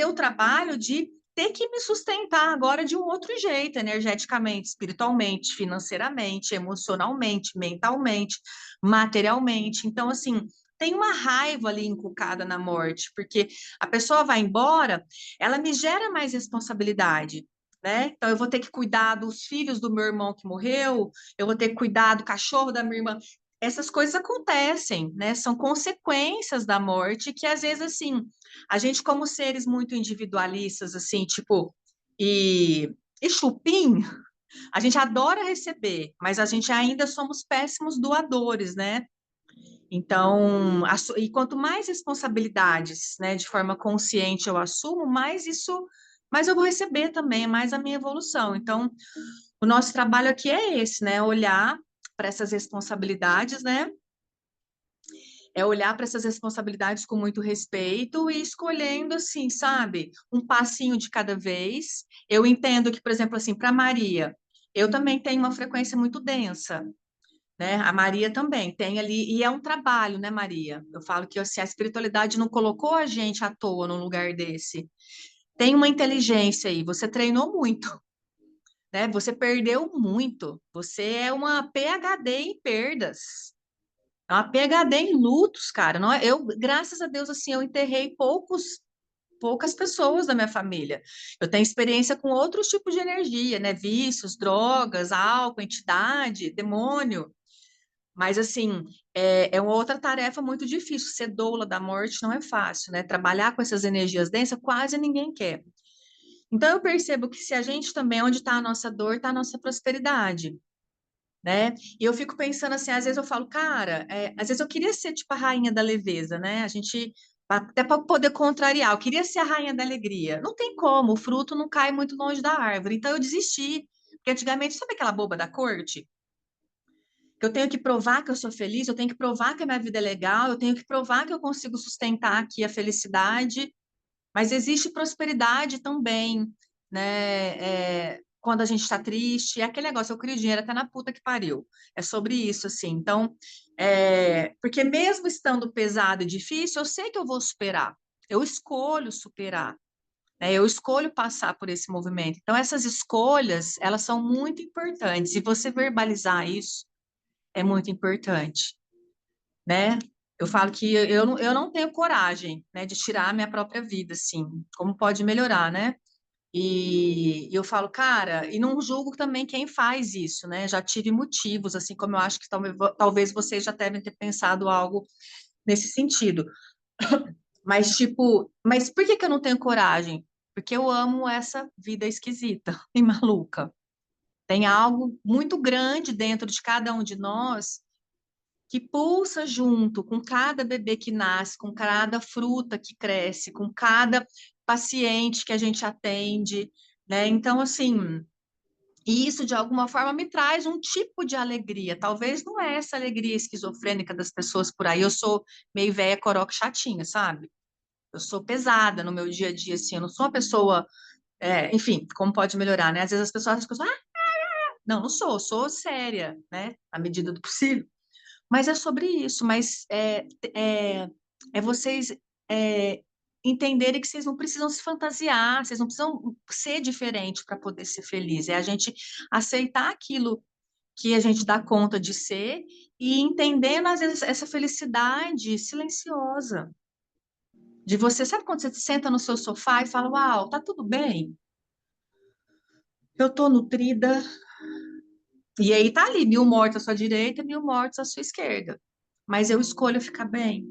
o trabalho de ter que me sustentar agora de um outro jeito, energeticamente, espiritualmente, financeiramente, emocionalmente, mentalmente, materialmente. Então, assim, tem uma raiva ali inculcada na morte, porque a pessoa vai embora, ela me gera mais responsabilidade, né? Então, eu vou ter que cuidar dos filhos do meu irmão que morreu, eu vou ter que cuidar do cachorro da minha irmã. Essas coisas acontecem, né? São consequências da morte que, às vezes, assim, a gente, como seres muito individualistas, assim, tipo, e chupim, a gente adora receber, mas a gente ainda somos péssimos doadores, né? Então, e quanto mais responsabilidades, né, de forma consciente eu assumo, mais eu vou receber também, mais a minha evolução. Então, o nosso trabalho aqui é esse, né, olhar para essas responsabilidades, né, é olhar para essas responsabilidades com muito respeito e escolhendo, assim, sabe, um passinho de cada vez. Eu entendo que, por exemplo, assim, para Maria, eu também tenho uma frequência muito densa, né? A Maria também tem ali, e é um trabalho, né, Maria? Eu falo que assim, a espiritualidade não colocou a gente à toa num lugar desse. Tem uma inteligência aí, você treinou muito, né? Você perdeu muito. Você é uma PhD em perdas. É uma PhD em lutos, cara. Não, eu, graças a Deus, assim, eu enterrei poucas pessoas da minha família. Eu tenho experiência com outros tipos de energia, né? Vícios, drogas, álcool, entidade, demônio. Mas, assim, é uma outra tarefa muito difícil. Ser doula da morte não é fácil, né? Trabalhar com essas energias densas, quase ninguém quer. Então, eu percebo que se a gente também, onde está a nossa dor, está a nossa prosperidade, né? E eu fico pensando assim, às vezes eu falo, cara, às vezes eu queria ser tipo a rainha da leveza, né? A gente, até para poder contrariar, eu queria ser a rainha da alegria. Não tem como, o fruto não cai muito longe da árvore. Então, eu desisti. Porque antigamente, sabe aquela boba da corte? Que eu tenho que provar que eu sou feliz, eu tenho que provar que a minha vida é legal, eu tenho que provar que eu consigo sustentar aqui a felicidade, mas existe prosperidade também, né? Quando a gente está triste, é aquele negócio, eu crio dinheiro até na puta que pariu. É sobre isso, assim. Então, porque mesmo estando pesado e difícil, eu sei que eu vou superar. Eu escolho superar, né? Eu escolho passar por esse movimento. Então, essas escolhas, elas são muito importantes. E você verbalizar isso é muito importante, né? Eu falo que eu não tenho coragem, né, de tirar a minha própria vida, assim, como pode melhorar, né? E eu falo, cara, e não julgo também quem faz isso, né? Já tive motivos, assim como eu acho que talvez vocês já devem ter pensado algo nesse sentido. Mas, tipo, mas por que que eu não tenho coragem? Porque eu amo essa vida esquisita e maluca. Tem algo muito grande dentro de cada um de nós que pulsa junto com cada bebê que nasce, com cada fruta que cresce, com cada paciente que a gente atende, né? Então, assim, isso de alguma forma me traz um tipo de alegria. Talvez não é essa alegria esquizofrênica das pessoas por aí. Eu sou meio velha, coroca, chatinha, sabe? Eu sou pesada no meu dia a dia, assim. Eu não sou uma pessoa, enfim, como pode melhorar, né? Às vezes as pessoas acham que eu sou, Não, não sou, sou séria, né? À medida do possível. Mas é sobre isso, mas é vocês entenderem que vocês não precisam se fantasiar, vocês não precisam ser diferente para poder ser feliz. É a gente aceitar aquilo que a gente dá conta de ser e entendendo, às vezes, essa felicidade silenciosa. De você, sabe quando você senta no seu sofá e fala, uau, tá tudo bem? Eu tô nutrida. E aí tá ali, 1000 mortos à sua direita, 1000 mortos à sua esquerda. Mas eu escolho ficar bem.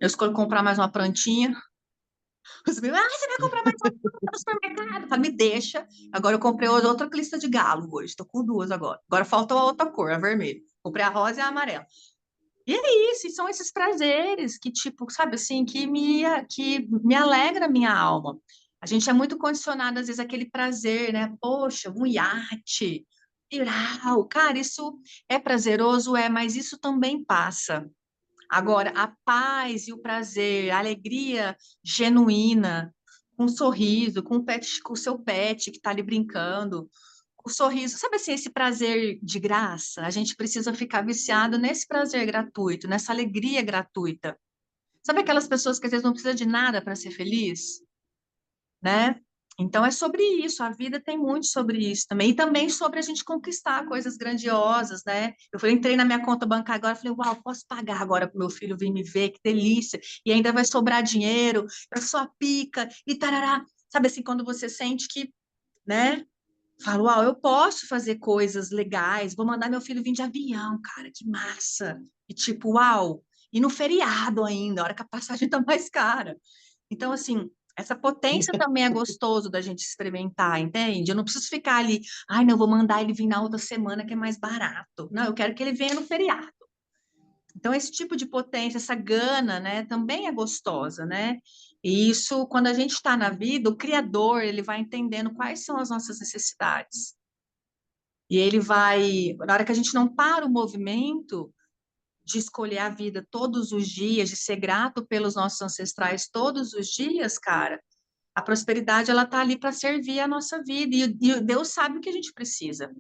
Eu escolho comprar mais uma plantinha. Os meus, você vai comprar mais uma planta no supermercado? Fala, me deixa. Agora eu comprei outra lista de galo hoje. Tô com 2 agora. Agora falta a outra cor, a vermelha. Comprei a rosa e a amarela. E é isso, e são esses prazeres que, tipo, sabe assim, que me alegra a minha alma. A gente é muito condicionado, às vezes, àquele prazer, né? Poxa, um iate, viral. Cara, isso é prazeroso, mas isso também passa. Agora, a paz e o prazer, a alegria genuína, com um sorriso, com o seu pet que está ali brincando, o sorriso, sabe assim, esse prazer de graça? A gente precisa ficar viciado nesse prazer gratuito, nessa alegria gratuita. Sabe aquelas pessoas que às vezes não precisam de nada para ser feliz, né? Então é sobre isso, a vida tem muito sobre isso também, e também sobre a gente conquistar coisas grandiosas, né? Entrei na minha conta bancária agora, falei, uau, posso pagar agora para o meu filho vir me ver, que delícia, e ainda vai sobrar dinheiro, eu sou a pica, e tarará. Sabe assim, quando você sente que, né? Falo, uau, eu posso fazer coisas legais, vou mandar meu filho vir de avião, cara, que massa. E tipo, uau, e no feriado ainda, a hora que a passagem tá mais cara. Então, assim, essa potência também é gostoso da gente experimentar, entende? Eu não preciso ficar ali, ai, não, vou mandar ele vir na outra semana que é mais barato. Não, eu quero que ele venha no feriado. Então, esse tipo de potência, essa gana, né, também é gostosa, né? E isso, quando a gente está na vida, o Criador, ele vai entendendo quais são as nossas necessidades. E ele vai, na hora que a gente não para o movimento de escolher a vida todos os dias, de ser grato pelos nossos ancestrais todos os dias, cara, a prosperidade, ela tá ali para servir a nossa vida. E Deus sabe o que a gente precisa,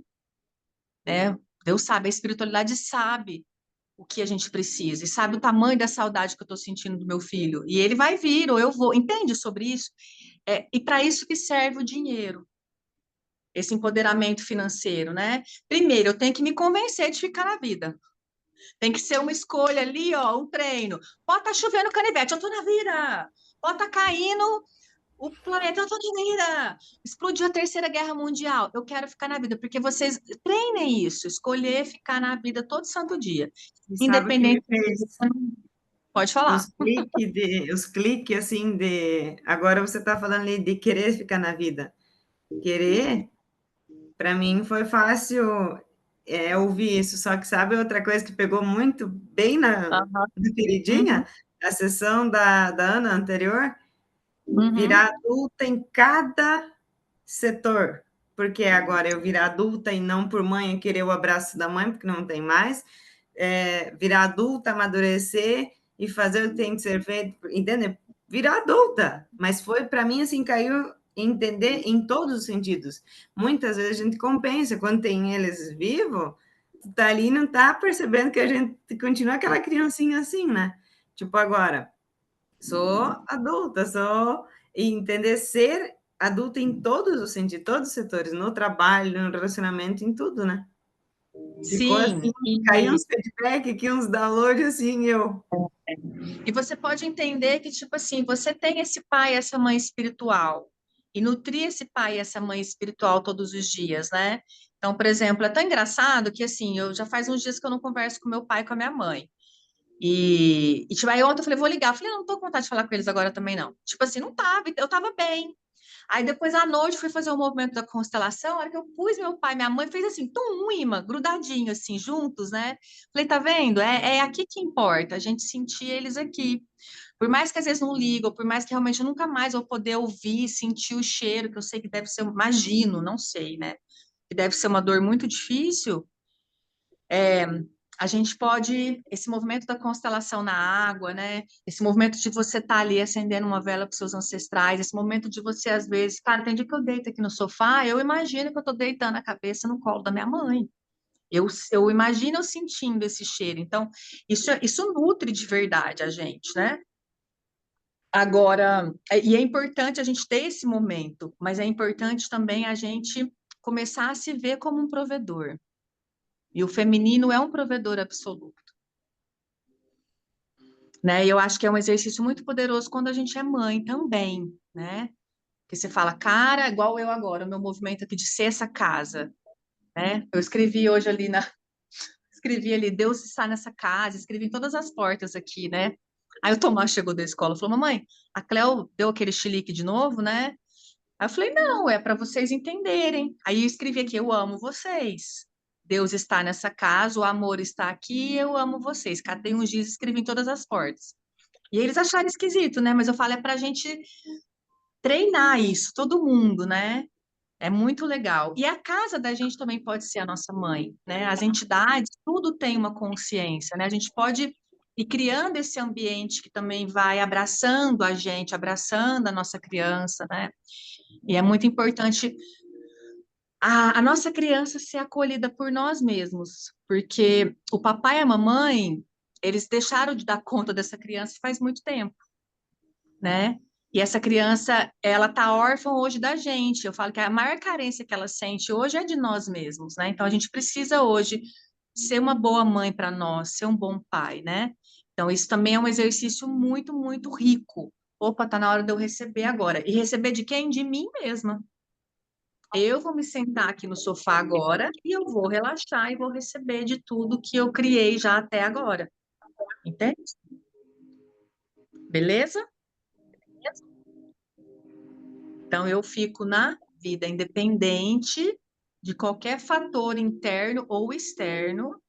né? Deus sabe, a espiritualidade sabe o que a gente precisa e sabe o tamanho da saudade que eu estou sentindo do meu filho. E ele vai vir, ou eu vou. Entende sobre isso? E para isso que serve o dinheiro, esse empoderamento financeiro, né? Primeiro, eu tenho que me convencer de ficar na vida. Tem que ser uma escolha ali, ó, um treino. Pode estar chovendo canivete, eu estou na vida. Pode estar caindo o planeta, eu estou na vida. Explodiu a Terceira Guerra Mundial, eu quero ficar na vida, porque vocês treinem isso, escolher ficar na vida todo santo dia. E sabe o que me Independente. fez? Pode falar. Os cliques assim de. Agora você está falando ali de querer ficar na vida. Querer, para mim, foi fácil ouvir isso. Só que sabe outra coisa que pegou muito bem na queridinha? A sessão da Ana anterior? Virar adulta em cada setor. Porque agora eu virar adulta e não por mãe querer o abraço da mãe, porque não tem mais. Virar adulta, amadurecer e fazer o que tem que ser feito, entende? Virar adulta, mas foi para mim assim, caiu entender em todos os sentidos. Muitas vezes a gente compensa quando tem eles vivos, tá ali e não tá percebendo que a gente continua aquela criancinha assim, né? Tipo agora, sou adulta, e entender ser adulta em todos os sentidos, todos os setores, no trabalho, no relacionamento, em tudo, né? Ficou assim, caiu uns feedback aqui, uns downloads, assim, eu... E você pode entender que, tipo assim, você tem esse pai, essa mãe espiritual, e nutrir esse pai e essa mãe espiritual todos os dias, né? Então, por exemplo, é tão engraçado que, assim, eu já faz uns dias que eu não converso com meu pai e com a minha mãe. Tipo, aí ontem eu falei, vou ligar. Eu falei, não tô com vontade de falar com eles agora também, não. Tipo assim, não tava, eu tava bem. Aí depois à noite fui fazer o movimento da constelação, a hora que eu pus meu pai e minha mãe, fez assim, um imã, grudadinho assim, juntos, né? Falei, tá vendo? É aqui que importa, a gente sentir eles aqui. Por mais que às vezes não ligam, por mais que realmente eu nunca mais vou poder ouvir, sentir o cheiro, que eu sei que deve ser, imagino, não sei, né? Que deve ser uma dor muito difícil. a gente pode, esse movimento da constelação na água, né? Esse movimento de você estar ali acendendo uma vela para os seus ancestrais, esse momento de você, às vezes, cara, tem dia que eu deito aqui no sofá, eu imagino que eu estou deitando a cabeça no colo da minha mãe. Eu imagino eu sentindo esse cheiro. Então, isso nutre de verdade a gente, né? Agora, e é importante a gente ter esse momento, mas é importante também a gente começar a se ver como um provedor. E o feminino é um provedor absoluto, né? E eu acho que é um exercício muito poderoso quando a gente é mãe também, né? Que você fala, cara, igual eu agora, o meu movimento aqui de ser essa casa, né? Eu escrevi hoje ali escrevi ali, Deus está nessa casa, escrevi em todas as portas aqui, né? Aí o Tomás chegou da escola e falou, mamãe, a Cleo deu aquele chilique de novo, né? Aí eu falei, não, é para vocês entenderem. Aí eu escrevi aqui, eu amo vocês. Deus está nessa casa, o amor está aqui, eu amo vocês. Catei uns dias e escrevi em todas as portas. E eles acharam esquisito, né? Mas eu falo, é para a gente treinar isso, todo mundo, né? É muito legal. E a casa da gente também pode ser a nossa mãe, né? As entidades, tudo tem uma consciência, né? A gente pode ir criando esse ambiente que também vai abraçando a gente, abraçando a nossa criança, né? E é muito importante a nossa criança ser acolhida por nós mesmos, porque o papai e a mamãe, eles deixaram de dar conta dessa criança faz muito tempo, né? E essa criança, ela tá órfã hoje da gente. Eu falo que a maior carência que ela sente hoje é de nós mesmos, né? Então a gente precisa hoje ser uma boa mãe para nós, ser um bom pai, né? Então isso também é um exercício muito, muito rico. Opa, tá na hora de eu receber agora. E receber de quem? De mim mesma. Eu vou me sentar aqui no sofá agora e eu vou relaxar e vou receber de tudo que eu criei já até agora. Entende? Beleza? Então, eu fico na vida independente de qualquer fator interno ou externo,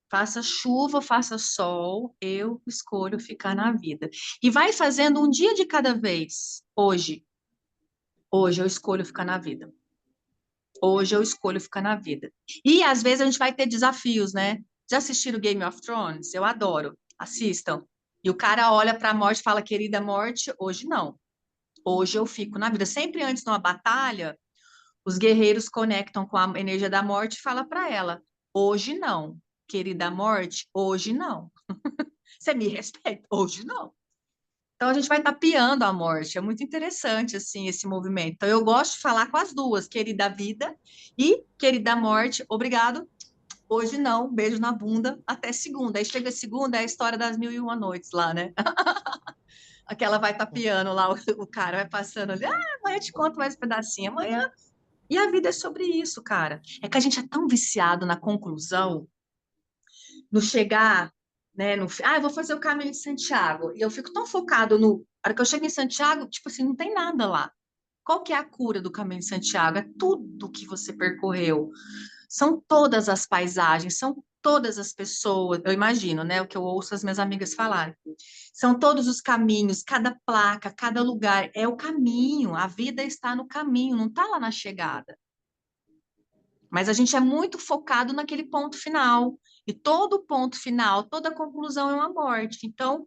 faça chuva, faça sol, eu escolho ficar na vida. E vai fazendo um dia de cada vez. Hoje eu escolho ficar na vida. Hoje eu escolho ficar na vida. E às vezes a gente vai ter desafios, né? Já assistiram Game of Thrones? Eu adoro. Assistam. E o cara olha para a morte e fala: querida morte, hoje não. Hoje eu fico na vida. Sempre antes de uma batalha, os guerreiros conectam com a energia da morte e falam para ela: hoje não. Querida morte, hoje não. Você me respeita? Hoje não. Então a gente vai tapeando a morte. É muito interessante assim esse movimento. Então eu gosto de falar com as duas, querida vida e querida morte. Obrigado. Hoje não. Beijo na bunda. Até segunda. Aí chega segunda, é a história das 1001 noites lá, né? Aquela vai tapeando lá, o cara vai passando ali. Ah, amanhã eu te conto mais um pedacinho. Amanhã. E a vida é sobre isso, cara. É que a gente é tão viciado na conclusão, no chegar, né? Eu vou fazer o caminho de Santiago. E eu fico tão focado no. A hora que eu chego em Santiago, tipo assim, não tem nada lá. Qual que é a cura do caminho de Santiago? É tudo que você percorreu. São todas as paisagens, são todas as pessoas. Eu imagino, né? O que eu ouço as minhas amigas falarem. São todos os caminhos, cada placa, cada lugar. É o caminho. A vida está no caminho, não está lá na chegada. Mas a gente é muito focado naquele ponto final. E todo ponto final, toda conclusão é uma morte. Então,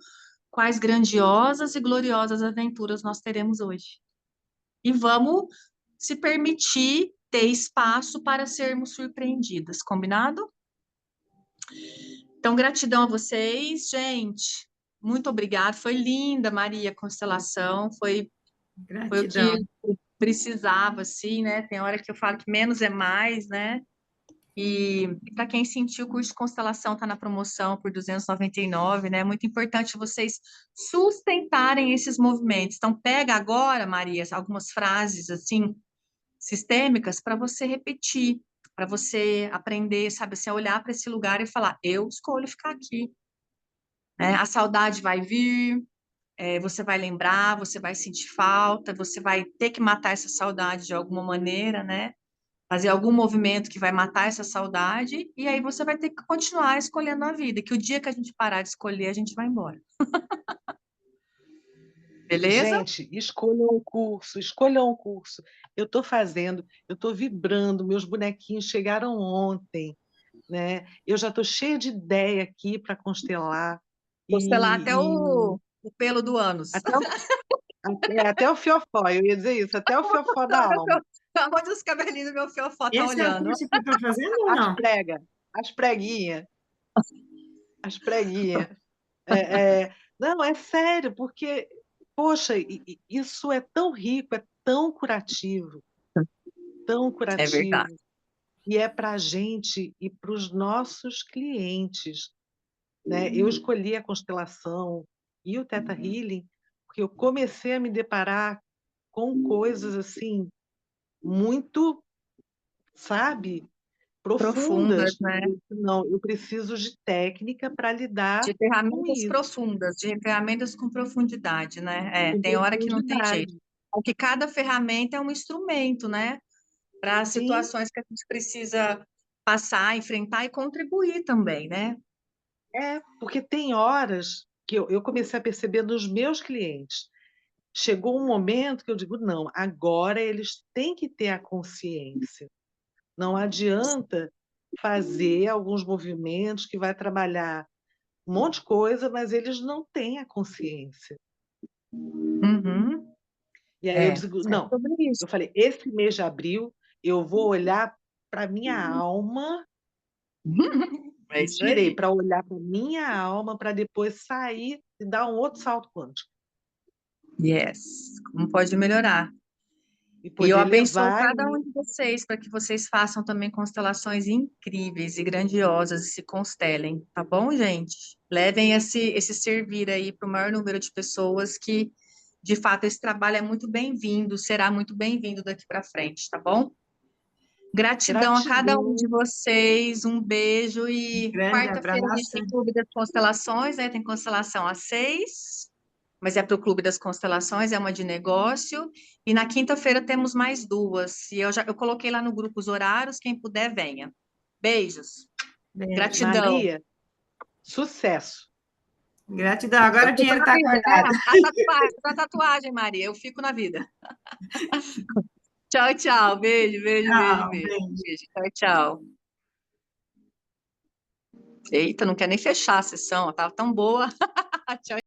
quais grandiosas e gloriosas aventuras nós teremos hoje? E vamos se permitir ter espaço para sermos surpreendidas, combinado? Então, gratidão a vocês, gente. Muito obrigada. Foi linda, Maria, a constelação. Foi o que Gratidão. eu precisava, assim, né? Tem hora que eu falo que menos é mais, né? E para quem sentiu, o curso de constelação está na promoção por 299, né? É muito importante vocês sustentarem esses movimentos. Então, pega agora, Maria, algumas frases assim sistêmicas para você repetir, para você aprender, sabe, assim, a olhar para esse lugar e falar: eu escolho ficar aqui. Né? A saudade vai vir, você vai lembrar, você vai sentir falta, você vai ter que matar essa saudade de alguma maneira, né? Fazer algum movimento que vai matar essa saudade, e aí você vai ter que continuar escolhendo a vida, que o dia que a gente parar de escolher, a gente vai embora. Beleza? Gente, escolham um curso, escolham um curso. Eu estou fazendo, eu estou vibrando, meus bonequinhos chegaram ontem. né? Eu já estou cheia de ideia aqui para constelar. Constelar até E o pelo do ânus. até o fiofó, eu ia dizer isso, até o fiofó da alma. Onde os cabelinhos do meu fiofó tá Esse é o olhando. curso que eu estou fazendo ou não? As preguinhas. Não, é sério, porque, poxa, isso é tão rico, é tão curativo, É verdade. e é para a gente e para os nossos clientes, né? Eu escolhi a constelação e o Theta Healing porque eu comecei a me deparar com coisas assim muito, sabe, Profundas, profundas. né? Não, eu preciso de técnica para lidar De com ferramentas isso, profundas, de ferramentas com profundidade, né? com Tem hora que não tem jeito. profundidade. Porque cada ferramenta é um instrumento, né? Para as Sim, situações que a gente precisa passar, enfrentar e contribuir também, né? porque tem horas que eu comecei a perceber nos meus clientes. Chegou um momento que eu digo, não, agora eles têm que ter a consciência. Não adianta fazer alguns movimentos que vai trabalhar um monte de coisa, mas eles não têm a consciência. Uhum. E aí eu digo, É não, sobre isso. eu falei, esse mês de abril eu vou olhar para minha alma, É me isso tirei aí. para olhar para minha alma para depois sair e dar um outro salto quântico Yes. Como pode melhorar? e E eu poder abençoo levar cada um de vocês para que vocês façam também constelações incríveis e grandiosas e se constelem, tá bom, gente? Levem esse servir aí para o maior número de pessoas que, de fato, esse trabalho é muito bem-vindo, será muito bem-vindo daqui para frente, tá bom? Gratidão a cada um de gratidão. vocês, um beijo e Grande quarta-feira a gente abraço. tem Clube das Constelações, né? Tem constelação às 6, mas é para o Clube das Constelações, é uma de negócio. E na quinta-feira temos mais 2. E eu coloquei lá no grupo os horários, quem puder, venha. Beijos. Beijo. Gratidão. Maria, sucesso. Gratidão. Agora Eu o fico dinheiro na está vida, guardado. né? A tatuagem, Maria, eu fico na vida. Tchau, tchau. Beijo, beijo, beijo, Tchau. beijo. Beijo. Beijo. Tchau, tchau. Eita, não quer nem fechar a sessão, ó, tava tão boa. Tchau.